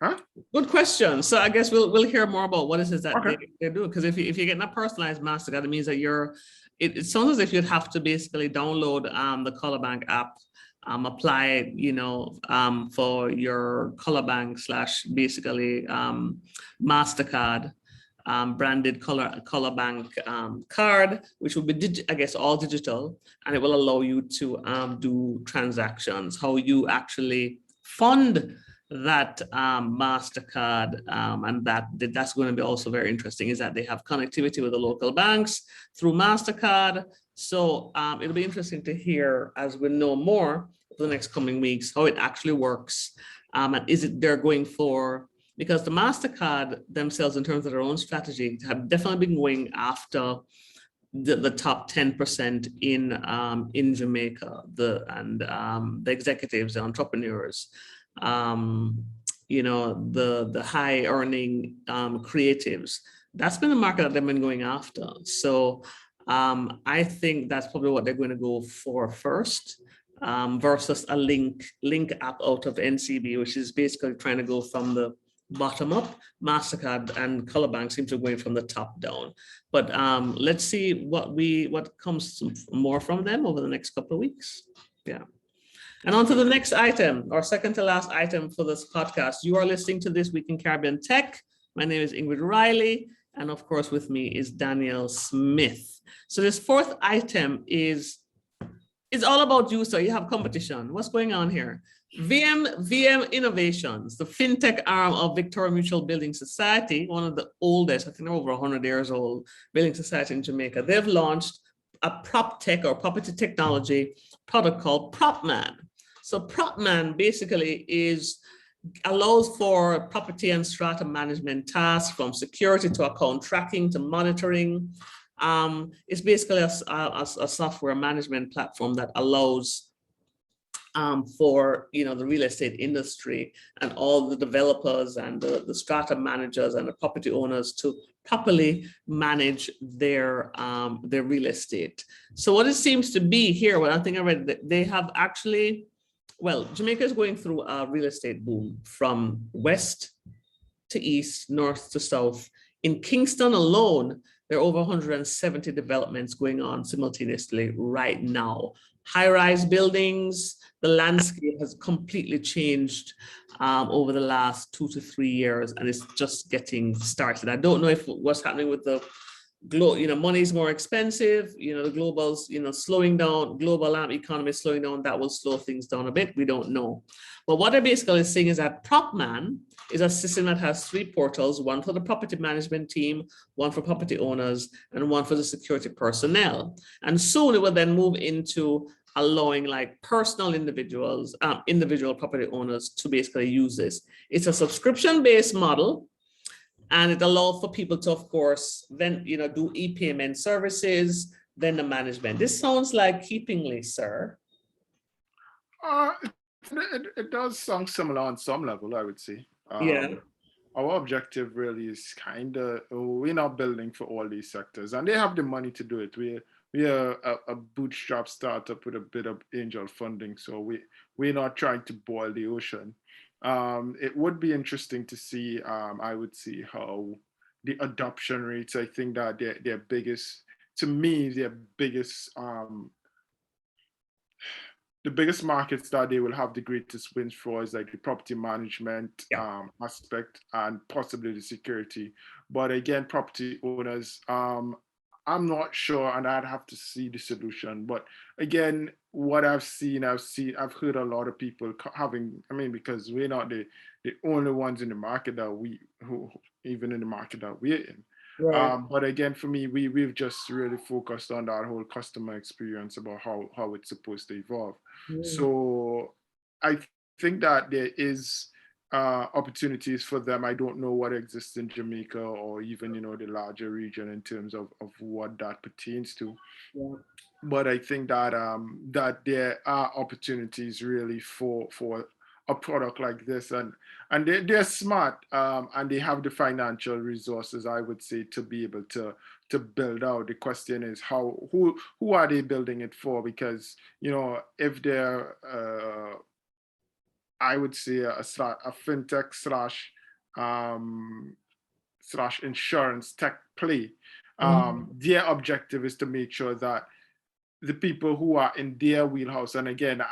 Huh? Good question. So I guess we'll hear more about what it is that they're doing. Because if you're getting a personalized Mastercard, it means that it sounds as if you'd have to basically download the ColorBank app, apply, for your ColorBank / basically Mastercard branded ColorBank card, which will be, I guess, all digital, and it will allow you to do transactions. How you actually fund that Mastercard, and that's going to be also very interesting, is that they have connectivity with the local banks through Mastercard. So it'll be interesting to hear, as we know more for the next coming weeks, how it actually works, and is it they're going for, because the Mastercard themselves, in terms of their own strategy, have definitely been going after the top 10% in Jamaica, the executives, the entrepreneurs, the high earning creatives. That's been the market that they've been going after. So I think that's probably what they're going to go for first, versus a link app out of NCB, which is basically trying to go from the bottom up. Mastercard and ColorBank seem to be going from the top down. But let's see what comes more from them over the next couple of weeks. Yeah. And on to the next item, our second to last item for this podcast. You are listening to This Week in Caribbean Tech. My name is Ingrid Riley, and of course with me is Daniel Smith. So this fourth item is It's all about you, sir. You have competition. What's going on here? VM Innovations, the Fintech Arm of Victoria Mutual Building Society, one of the oldest, I think they're over 100 years old, building society in Jamaica. They've launched a Proptech or property technology product called PropMan. So PropMan basically allows for property and strata management tasks, from security to account tracking to monitoring. It's basically a software management platform that allows for the real estate industry and all the developers and the strata managers and the property owners to properly manage their real estate. So what it seems to be here, I think I read that they have actually, well, Jamaica is going through a real estate boom from west to east, north to south. In Kingston alone, there are over 170 developments going on simultaneously right now. High-rise buildings, the landscape has completely changed over the last 2 to 3 years, and it's just getting started. I don't know if what's happening with the money is more expensive, the global's, slowing down, global economy is slowing down, that will slow things down a bit. We don't know. But what they're basically saying is that PropMan is a system that has 3 portals, one for the property management team, one for property owners, and one for the security personnel. And soon it will then move into allowing like personal individual property owners to basically use this. It's a subscription-based model. And it allows for people to, of course, then, do e-payment services, then the management. This sounds like keepingly, sir. It does sound similar on some level, I would say. Yeah. Our objective really is we're not building for all these sectors, and they have the money to do it. We are a bootstrap startup with a bit of angel funding, so we're not trying to boil the ocean. It would be interesting to see, I would see how the adoption rates, I think that their biggest, to me, the biggest markets that they will have the greatest wins for is like the property management aspect and possibly the security. But again, property owners, I'm not sure, and I'd have to see the solution. But again, what I've heard a lot of people because we're not the only ones in the market even in the market that we're in. Right. But again, for me, we've just really focused on that whole customer experience about how it's supposed to evolve. So I think that there is opportunities for them. I don't know what exists in Jamaica or even the larger region in terms of what that pertains to. Yeah. But I think that that there are opportunities really for a product like this, and they're smart and they have the financial resources, I would say, to be able to build out. The question is who are they building it for? Because if they're I would say a fintech slash insurance tech play. Their objective is to make sure that the people who are in their wheelhouse, and again,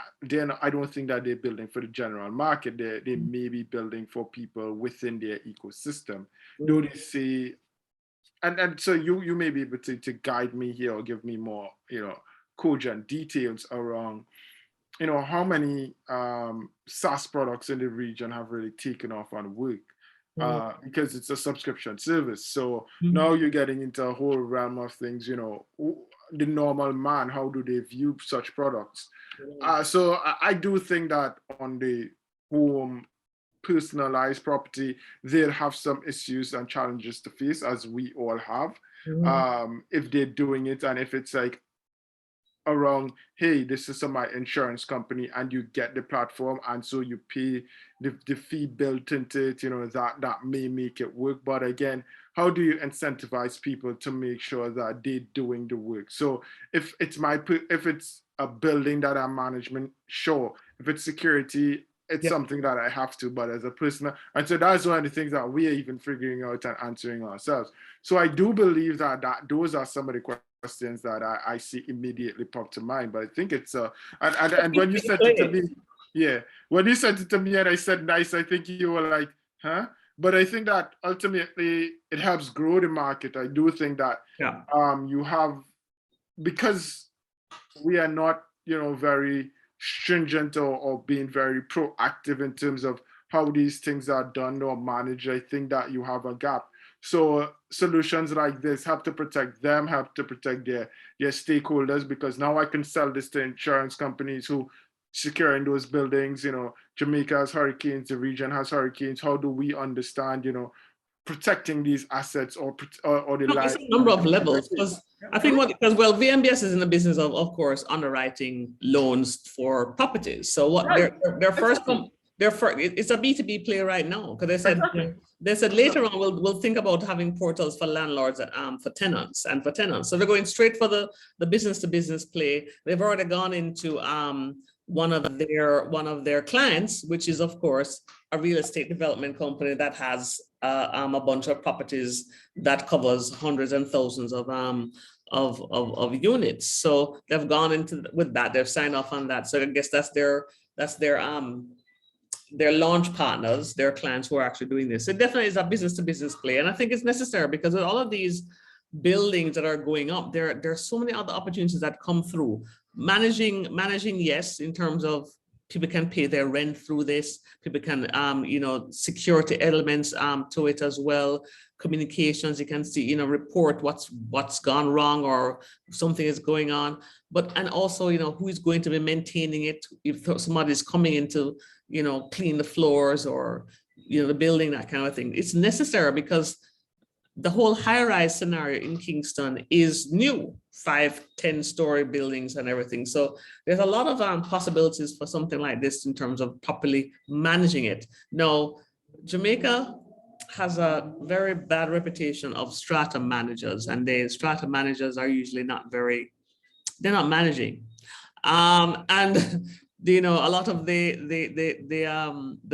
I don't think that they're building for the general market. They may be building for people within their ecosystem. Though they say, and so you may be able to guide me here or give me more cogent details around how many SaaS products in the region have really taken off and work, because it's a subscription service. So now you're getting into a whole realm of things, the normal man, how do they view such products? So I do think that on the home personalized property, they'll have some issues and challenges to face, as we all have, if they're doing it, and if it's like around, hey, this is my insurance company, and you get the platform, and so you pay the fee built into it, that may make it work. But again, how do you incentivize people to make sure that they're doing the work? So if it's a building that I'm management, sure. If it's security, it's something that I have to, but as a person, and so that's one of the things that we are even figuring out and answering ourselves. So I do believe that those are some of the questions that I see immediately pop to mind. But I think it's and when you said it to me, when you said it to me and I said nice, I think you were like, huh? But I think that ultimately it helps grow the market. I do think that you have, because we are not very stringent or being very proactive in terms of how these things are done or managed, I think that you have a gap. So solutions like this have to protect them, have to protect their stakeholders, because now I can sell this to insurance companies who securing those buildings. Jamaica has hurricanes, the region has hurricanes. How do we understand, protecting these assets or the It's life? a number of levels, because I think VMBS is in the business of course, underwriting loans for properties. So what their first, it's a B2B play right now, because they said later on we'll think about having portals for landlords, for tenants. So they're going straight for the business to business play. They've already gone into one of their clients, which is of course a real estate development company that has a bunch of properties that covers hundreds and thousands of units. So they've gone into with that. They've signed off on that. So I guess that's their launch partners, their clients who are actually doing this. It definitely is a business to business play, and I think it's necessary because with all of these buildings that are going up, there are so many other opportunities that come through. Managing, yes, in terms of people can pay their rent through this. People can, security elements to it as well. Communications, you can see, report what's gone wrong or something is going on. And also, who is going to be maintaining it if somebody's coming in to, clean the floors or, the building, that kind of thing. It's necessary because the whole high-rise scenario in Kingston is new, 5-10-story buildings and everything. So there's a lot of possibilities for something like this in terms of properly managing it. Now, Jamaica has a very bad reputation of strata managers, and the strata managers are usually they're not managing. And a lot of the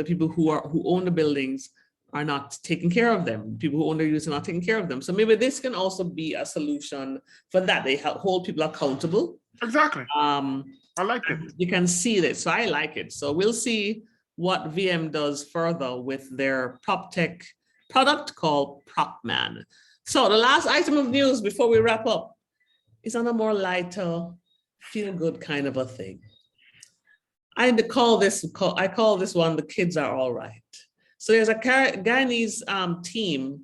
people who own the buildings are not taking care of them. People who own their units are not taking care of them. So maybe this can also be a solution for that. They hold people accountable. Exactly. I like it. You can see this. So I like it. So we'll see what VM does further with their Proptech product called PropMan. So the last item of news before we wrap up is on a more lighter, feel good kind of a thing. I call this one, the kids are all right. So there's a Guyanese team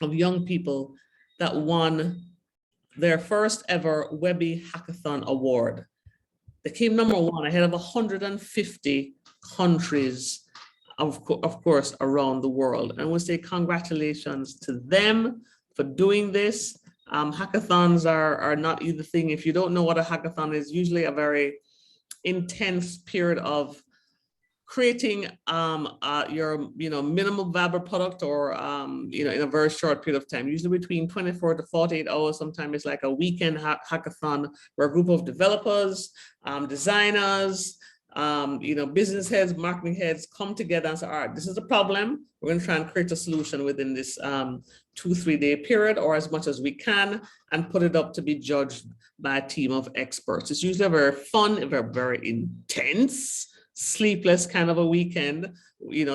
of young people that won their first ever Webby Hackathon award. They came #1 ahead of 150 countries, of course, around the world. And we say congratulations to them for doing this. Hackathons are not either thing. If you don't know what a hackathon is, usually a very intense period of creating your minimum viable product or in a very short period of time, usually between 24 to 48 hours. Sometimes it's like a weekend hackathon where a group of developers, designers, business heads, marketing heads come together and say, all right, this is the problem. We're going to try and create a solution within this 2-3 day period or as much as we can, and put it up to be judged by a team of experts. It's usually a very fun, very intense, sleepless kind of a weekend.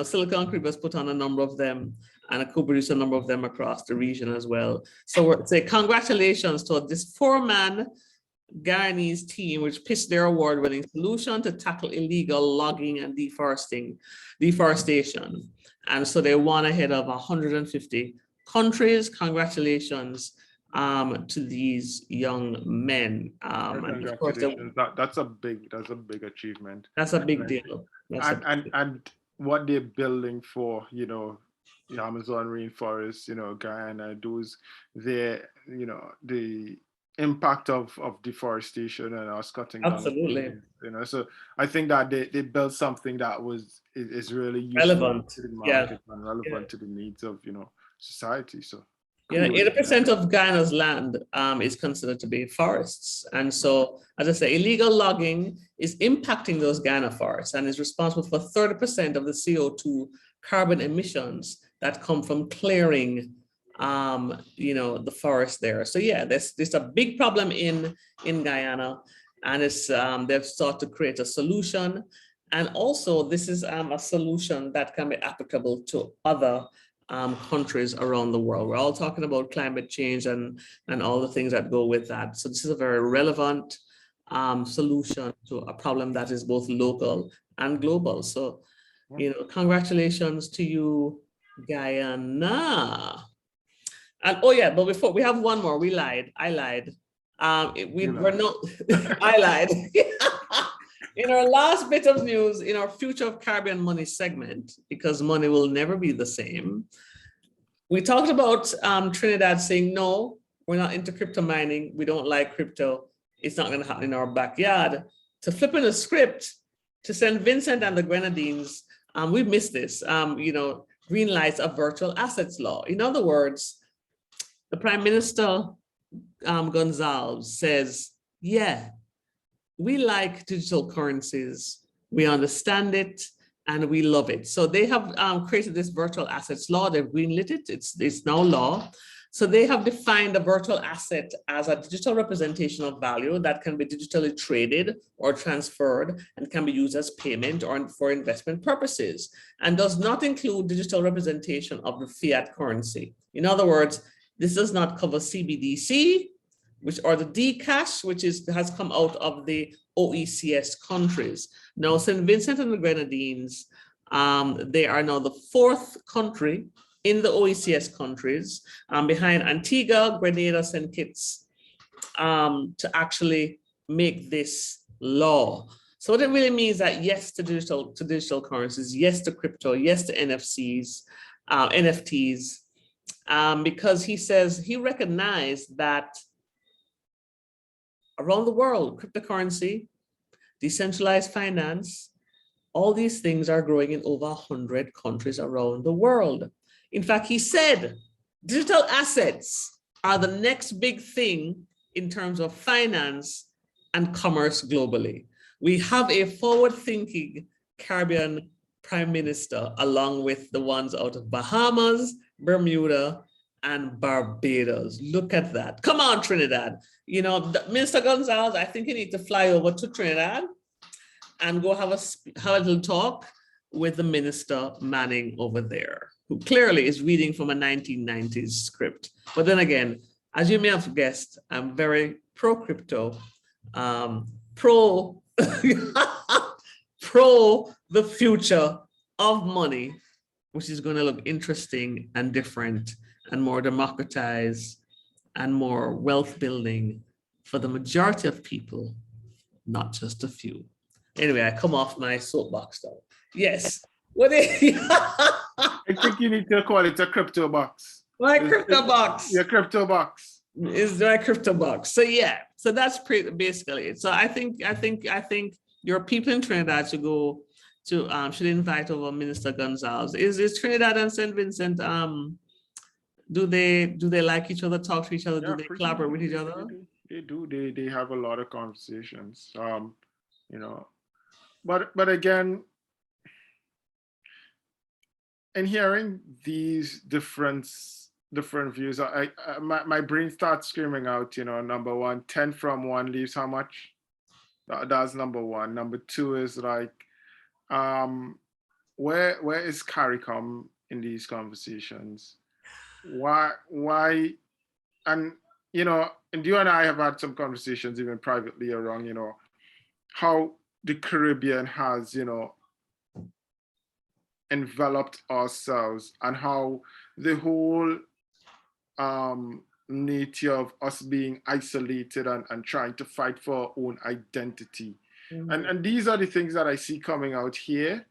Silicon Creek has put on a number of them and I co-produce a number of them across the region as well. So we're say congratulations to this 4-man Guyanese team, which pitched their award-winning solution to tackle illegal logging and deforestation. And so they won ahead of 150 countries. Congratulations to these young men. And of course, that's a big achievement. That's a big deal. And what they're building for, the Amazon rainforest, Guyana, the impact of deforestation and us cutting down. Absolutely. So I think that they built something that is really relevant to the market and relevant to the needs of society. So. Yeah, 80% of Guyana's land is considered to be forests. And so, as I say, illegal logging is impacting those Guyana forests and is responsible for 30% of the CO2 carbon emissions that come from clearing, the forest there. So yeah, there's a big problem in Guyana, and it's they've sought to create a solution. And also, this is a solution that can be applicable to other countries around the world. We're all talking about climate change and all the things that go with that. So this is a very relevant solution to a problem that is both local and global. So, congratulations to you, Guyana. And oh yeah, but before we have one more, we lied. I lied. We're not. I lied. In our last bit of news, in our Future of Caribbean Money segment, because money will never be the same, we talked about Trinidad saying, no, we're not into crypto mining. We don't like crypto. It's not going to happen in our backyard. To flip in a script to send Vincent and the Grenadines, we missed this, green lights a virtual assets law. In other words, the Prime Minister, Gonzalez, says, yeah, we like digital currencies. We understand it and we love it. So they have created this virtual assets law. They've greenlit it. It's now law. So they have defined a virtual asset as a digital representation of value that can be digitally traded or transferred and can be used as payment or for investment purposes, and does not include digital representation of the fiat currency. In other words, this does not cover CBDC, or the Dcash, which has come out of the OECS countries. Now, St. Vincent and the Grenadines, they are now the fourth country in the OECS countries, behind Antigua, Grenada, St. Kitts, to actually make this law. So what it really means that yes to digital currencies, yes to crypto, yes to NFTs, because he says he recognized that around the world, cryptocurrency, decentralized finance, all these things are growing in over 100 countries around the world. In fact, he said digital assets are the next big thing in terms of finance and commerce globally. We have a forward-thinking Caribbean Prime Minister, along with the ones out of Bahamas, Bermuda, and Barbados. Look at that. Come on, Trinidad. Minister Gonzalez, I think you need to fly over to Trinidad and go have a little talk with the Minister Manning over there, who clearly is reading from a 1990s script. But then again, as you may have guessed, I'm very pro-crypto, pro the future of money, which is going to look interesting and different and more democratized and more wealth building for the majority of people, not just a few. Anyway, I come off my soapbox now. Yes. I think you need to call it a crypto box. My crypto box. Your crypto box. Is my crypto box. So yeah, so that's basically it. So I think your people in Trinidad should go to should invite over Minister Gonzalez. Is Trinidad and St. Vincent do they like each other, talk to each other? Yeah, do they collaborate with each other? They do. They have a lot of conversations. But again, in hearing these different views, my brain starts screaming out, number one, 10 from 1 leaves how much? That's number one. Number two is like, where is CARICOM in these conversations? Why? And and you and I have had some conversations even privately around, how the Caribbean has, enveloped ourselves, and how the whole nature of us being isolated and trying to fight for our own identity. Mm-hmm. And these are the things that I see coming out here.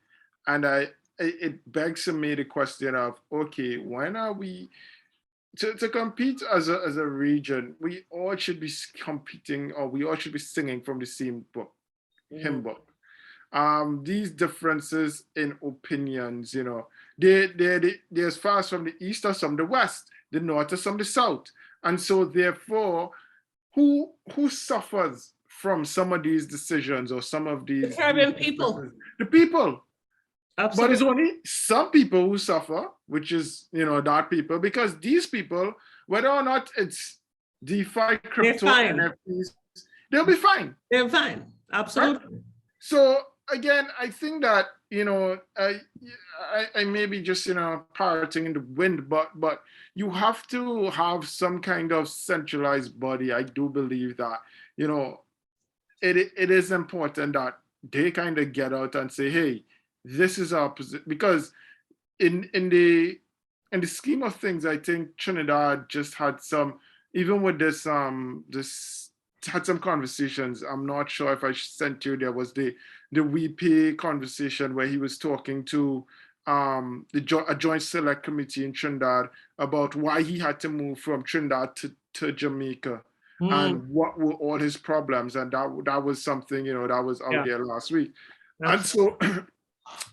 And it begs to me the question of, okay, when are we to compete as a region? We all should be competing, or we all should be singing from the same book, hymn book. These differences in opinions, they're as far as from the east as from the west, the north as from the south. And so therefore, who suffers from some of these decisions or some of these— the Caribbean people. The people. Absolutely. But it's only some people who suffer, which is, dark people, because these people, whether or not it's DeFi, crypto, NFTs, they'll be fine. They're fine. Absolutely. Right? So again, I think that, I may be just, parroting in the wind, but you have to have some kind of centralized body. I do believe that, it is important that they kind of get out and say, hey, this is our position, because in the scheme of things, I think Trinidad just had some, even with this had some conversations. I'm not sure if I sent you. There was the Wipay conversation where he was talking to a joint select committee in Trinidad about why he had to move from Trinidad to Jamaica and what were all his problems, and that was something, that was out there last week. And so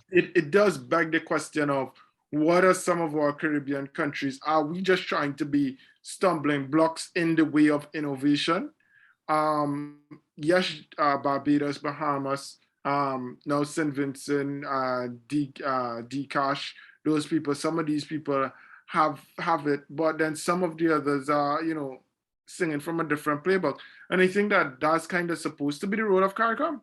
it does beg the question of, what are some of our Caribbean countries? Are we just trying to be stumbling blocks in the way of innovation? Yes, Barbados, Bahamas, now St. Vincent, Cash, those people, some of these people have it, but then some of the others are, singing from a different playbook. And I think that that's kind of supposed to be the role of CARICOM.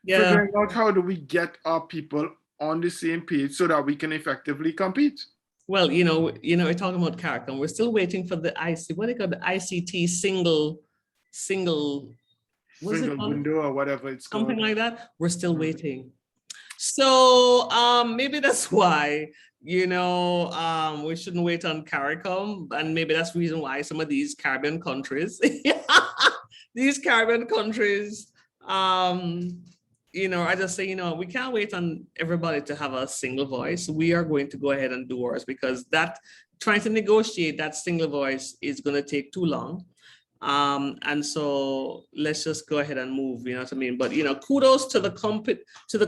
Figuring out how do we get our people on the same page so that we can effectively compete. Well, we're talking about CARICOM. We're still waiting for the what do you call the ICT single window or whatever it's something called. like that. We're still waiting. So maybe that's why, we shouldn't wait on CARICOM, and maybe that's the reason why some of these Caribbean countries, I just say, we can't wait on everybody to have a single voice. We are going to go ahead and do ours, because trying to negotiate that single voice is going to take too long. And so let's just go ahead and move, you know what I mean? But, kudos to the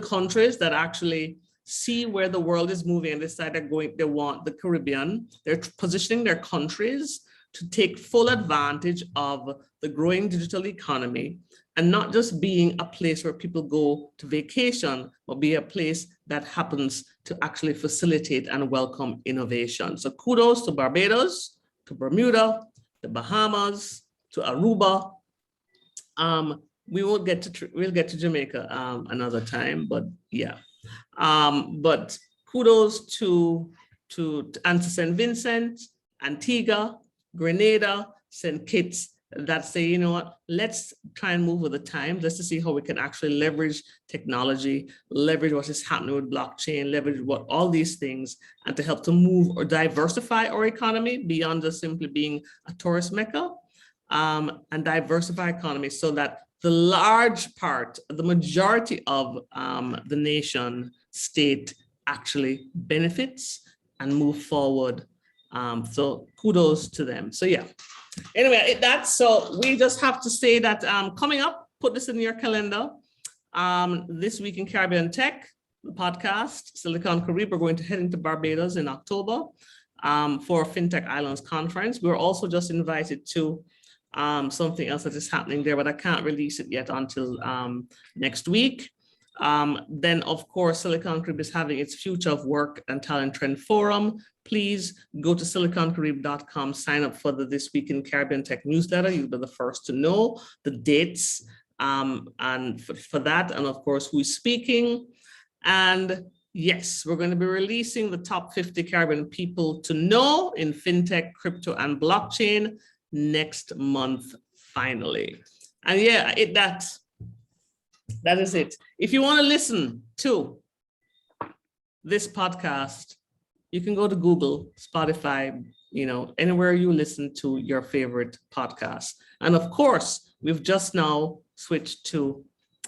countries that actually see where the world is moving and decide they want the Caribbean. They're positioning their countries to take full advantage of the growing digital economy, and not just being a place where people go to vacation, but be a place that happens to actually facilitate and welcome innovation. So kudos to Barbados, to Bermuda, the Bahamas, to Aruba. We'll get to Jamaica another time, but yeah. But kudos to St. Vincent, Antigua, Grenada, St. Kitts, that say, let's try and move with the time, just to see how we can actually leverage technology, leverage what is happening with blockchain, leverage what all these things, and to help to move or diversify our economy beyond just simply being a tourist mecca, and diversify economy so that the majority of the nation state actually benefits and move forward. So kudos to them. So yeah. Anyway, so we just have to say that coming up, put this in your calendar. This week in Caribbean Tech, the podcast, Silicon Caribbean, we're going to head into Barbados in October for Fintech Islands Conference. We're also just invited to something else that is happening there, but I can't release it yet until next week. Then, of course, Silicon Caribbean is having its Future of Work and Talent Trend Forum. Please go to siliconcaribbean.com, sign up for the This Week in Caribbean Tech newsletter. You'll be the first to know the dates and for that, and of course, who's speaking. And yes, we're going to be releasing the top 50 Caribbean people to know in fintech, crypto, and blockchain next month, finally. And yeah, that is it. If you want to listen to this podcast, you can go to Google, Spotify, anywhere you listen to your favorite podcast. And of course, we've just now switched to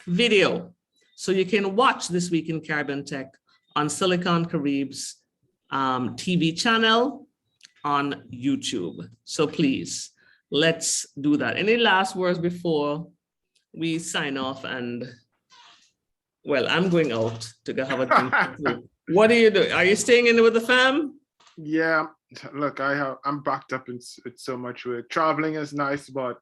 video. So you can watch This Week in Caribbean Tech on Silicon Caribbean's TV channel on YouTube. So please, let's do that. Any last words before we sign off? And well, I'm going out to go have a drink. What are you doing? Are you staying in with the fam? Yeah, look, I'm backed up in so much work. Traveling is nice, but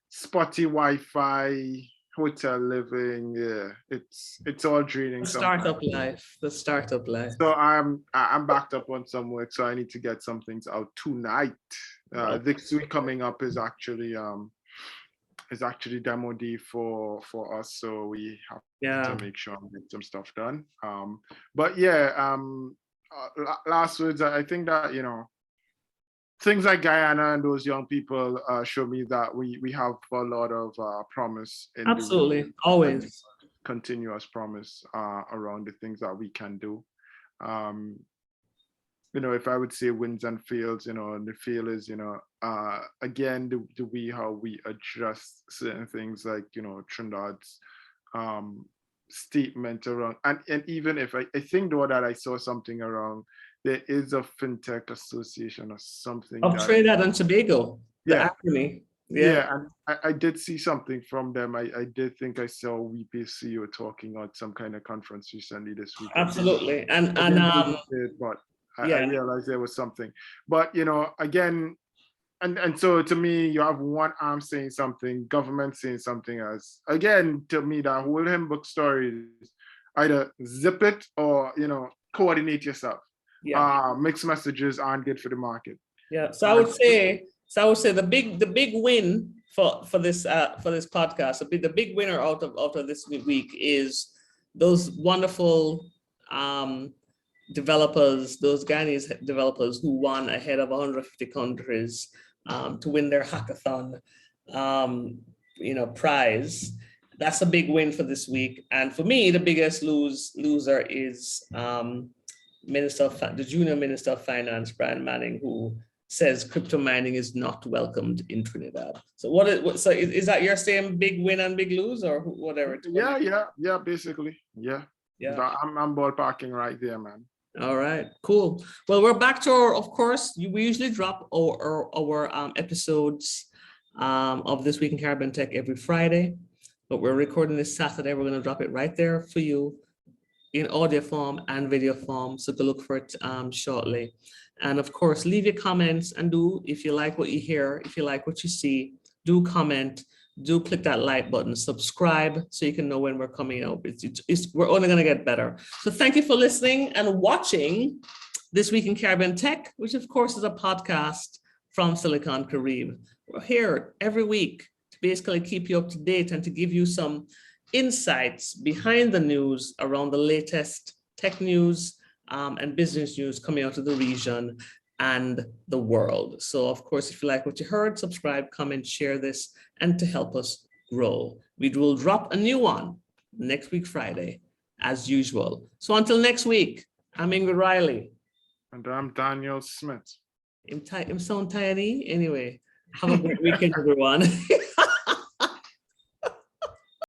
spotty Wi-Fi, hotel living, yeah, it's all draining. The startup life. So I'm backed up on some work, so I need to get some things out tonight. This week coming up is actually demo day for us, so we have to make sure we get some stuff done. But yeah, last words, I think that things like Guyana and those young people show me that we have a lot of promise in Absolutely, the always continuous promise around the things that we can do. You know, if I would say wins and fails, you know, and the fail is, you know, again, the way how we address certain things like, you know, Trinidad's statement around, and even if I think though that I saw something around, there is a fintech association or something of that, Trinidad and Tobago, the yeah, acronym. yeah, and I did see something from them. I did think I saw Wipay CEO talking at some kind of conference recently this week. Absolutely, I didn't read it, but I yeah, realized there was something. But you know, again, and so to me, you have one arm saying something, government saying something else. Again, to me, that whole handbook story is either zip it or, you know, coordinate yourself. yeah. Mixed messages aren't good for the market. Yeah, so I would say the big win for this podcast, the big winner out of this week is those wonderful developers, those Guyanese developers who won ahead of 150 countries to win their hackathon prize. That's a big win for this week. And for me, the biggest loser is the junior Minister of Finance, Brian Manning, who says crypto mining is not welcomed in Trinidad. So is that your same big win and big lose, or whatever? Yeah, basically, yeah. I'm ballparking right there, man. All right, cool. Well, we're back to of course, we usually drop our episodes of This Week in Caribbean Tech every Friday, but we're recording this Saturday. We're going to drop it right there for you in audio form and video form, so go look for it shortly. And of course, leave your comments, and if you like what you hear, if you like what you see, do comment, do click that like button, subscribe so you can know when we're coming out. We're only going to get better. So thank you for listening and watching This Week in Caribbean Tech, which of course is a podcast from Silicon Carib. We're here every week to basically keep you up to date and to give you some insights behind the news around the latest tech news and business news coming out of the region and the world. So of course, if you like what you heard, subscribe, comment, share this, and to help us grow. We will drop a new one next week, Friday, as usual. So until next week, I'm Ingrid Riley. And I'm Daniel Smith. I'm sound tiny. Anyway, have a great weekend, everyone.